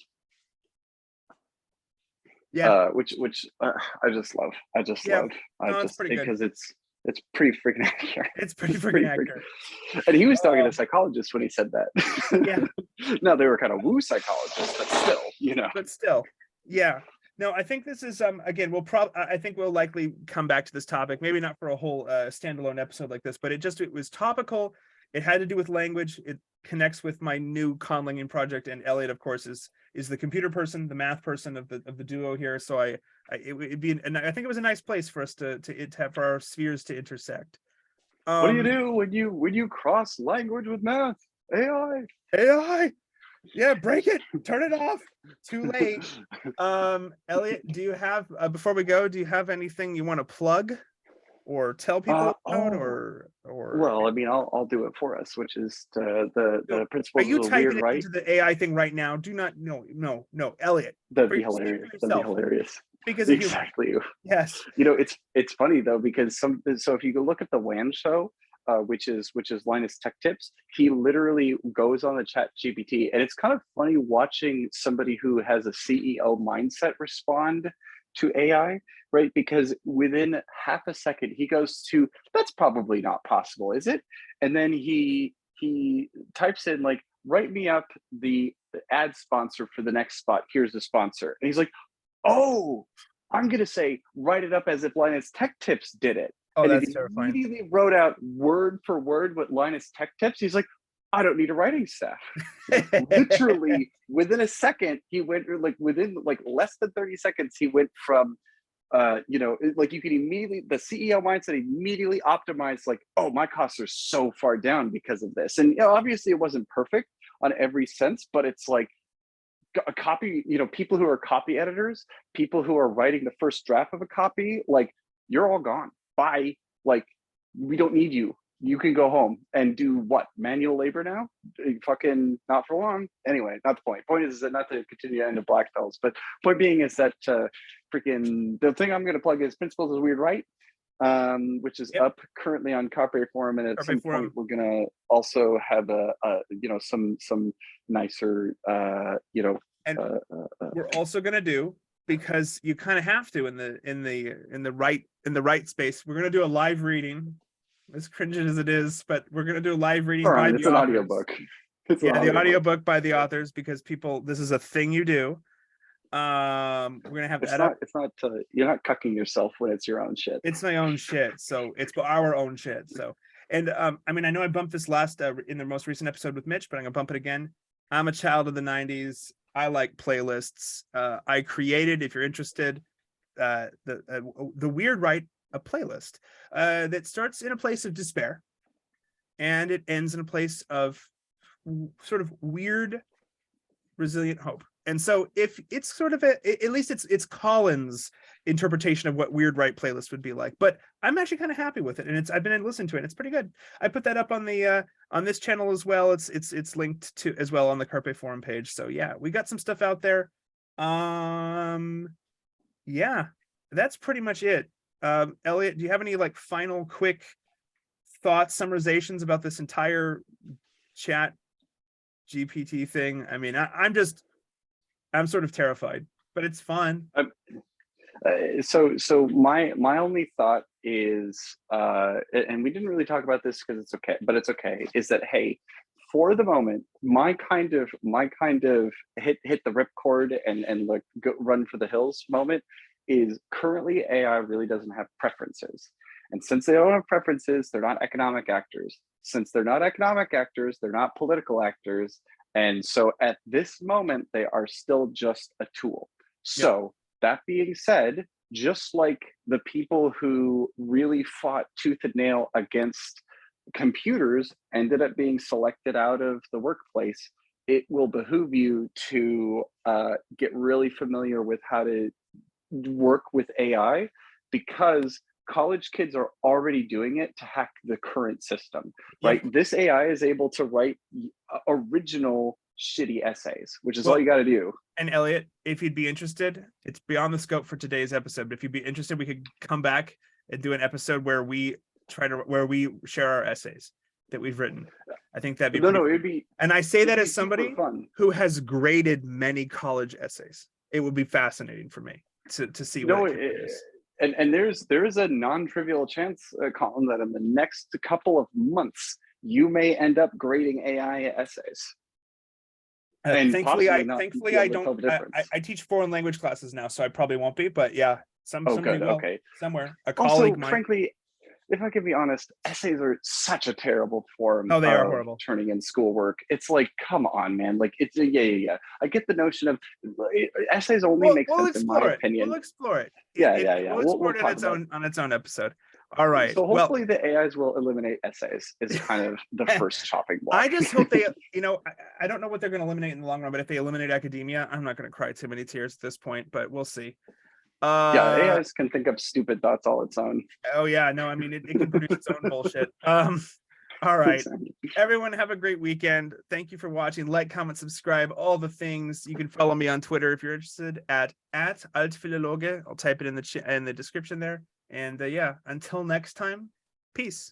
S1: Yeah.
S2: Which I just love. Because it's pretty freaking accurate.
S1: It's pretty freaking accurate.
S2: And he was talking to psychologists when he said that.
S1: Yeah.
S2: No, they were kind of woo psychologists, but still,
S1: yeah. No, I think this is again, I think we'll likely come back to this topic, maybe not for a whole standalone episode like this, but it was topical. It had to do with language. It connects with my new conlanging project, and Elliot, of course, is the computer person, the math person of the duo here. So it'd be, and I think it was a nice place for us to have for our spheres to intersect.
S2: What do you do when you cross language with math?
S1: AI. Yeah, break it, turn it off. Too late. Elliot, do you have before we go, do you have anything you want to plug or tell people about, or
S2: well, I mean, I'll do it for us, which is the principles.
S1: Are you
S2: of the
S1: typing
S2: weird,
S1: it
S2: right?
S1: into the AI thing right now? Do not, no, Elliot.
S2: That'd be hilarious.
S1: Because
S2: exactly.
S1: Yes.
S2: It's funny though, because so if you go look at the WAN show, which is Linus Tech Tips, he literally goes on the ChatGPT, and it's kind of funny watching somebody who has a CEO mindset respond to AI, right? Because within half a second he goes to, that's probably not possible, is it? And then he types in, like, write me up the ad sponsor for the next spot. Here's the sponsor. And he's like, oh, I'm going to say, write it up as if Linus Tech Tips did it.
S1: Oh,
S2: and
S1: that's
S2: it
S1: terrifying.
S2: immediately wrote out word for word what Linus Tech Tips. He's like, I don't need a writing staff. Literally within a second, he went like within like less than 30 seconds, he went from like you can immediately, the CEO mindset immediately optimized like, oh, my costs are so far down because of this. And obviously it wasn't perfect on every sense, but it's like a copy, people who are copy editors, people who are writing the first draft of a copy, like you're all gone. Bye. Like we don't need you. You can go home and do what? Manual labor now? Fucking not for long. Anyway, not the point. Point is that not to continue into black belts, but point being is that freaking the thing I'm going to plug is Principles is Weird, right? Which is up currently on Carpe Forum, and at some point we're going to also have a some nicer
S1: and we're also going to do, because you kind of have to in the right space, we're going to do a live reading. As cringy as it is, but we're going to do a live reading by
S2: it's
S1: the
S2: an
S1: authors.
S2: audiobook.
S1: The audiobook by the authors, because people, this is a thing you do. We're going to have that.
S2: It's not you're not cucking yourself when it's your own shit.
S1: It's my own shit. So it's our own shit. So, and I mean, I know I bumped this last in the most recent episode with Mitch, but I'm going to bump it again. I'm a child of the 90s. I like playlists. I created, if you're interested, the Weird Right, a playlist that starts in a place of despair and it ends in a place of sort of weird, resilient hope. And so if it's sort of at least it's Colin's interpretation of what Weird Right playlist would be like, but I'm actually kind of happy with it, and I've been listening to it. It's pretty good. I put that up on the on this channel as well. It's linked to as well on the Carpe Forum page. So yeah, we got some stuff out there. Yeah, that's pretty much it. Elliot, do you have any like final quick thoughts, summarizations about this entire chat GPT thing? I mean, I'm sort of terrified, but it's fun.
S2: So my only thought is, and we didn't really talk about this because it's okay, but it's okay, is that, hey, for the moment, my kind of hit the ripcord and like go run for the hills moment is currently AI really doesn't have preferences. And since they don't have preferences, they're not economic actors. Since they're not economic actors, they're not political actors. And so at this moment, they are still just a tool. So that being said, just like the people who really fought tooth and nail against computers ended up being selected out of the workplace, it will behoove you to get really familiar with how to work with AI, because college kids are already doing it to hack the current system, right? This AI is able to write original shitty essays, which is all you got to do.
S1: And Elliot, if you'd be interested, it's beyond the scope for today's episode, but if you'd be interested, we could come back and do an episode where we share our essays that we've written. I think that'd be
S2: it'd be,
S1: and I say that as somebody
S2: fun.
S1: Who has graded many college essays. It would be fascinating for me to see what it is.
S2: And there is a non-trivial chance, Colin, that in the next couple of months you may end up grading AI essays. And
S1: thankfully I don't. I teach foreign language classes now, so I probably won't be. But yeah, somebody will. Okay. Somewhere a colleague might.
S2: Frankly, if I can be honest, essays are such a terrible form.
S1: Oh, they are horrible.
S2: Turning in schoolwork. It's like, come on, man. Like, it's yeah. I get the notion of essays only make sense in my opinion.
S1: We'll explore it.
S2: Yeah.
S1: We'll explore it on its own episode. All right.
S2: So hopefully the AIs will eliminate essays is kind of the first chopping block.
S1: I just hope they, I don't know what they're going to eliminate in the long run, but if they eliminate academia, I'm not going to cry too many tears at this point, but we'll see.
S2: AIs can think of stupid thoughts all its own.
S1: Oh yeah, no, I mean it can produce its own bullshit. All right, everyone, have a great weekend. Thank you for watching. Like, comment, subscribe, all the things. You can follow me on Twitter if you're interested at altphilologe. I'll type it in the description there. And yeah, until next time, peace.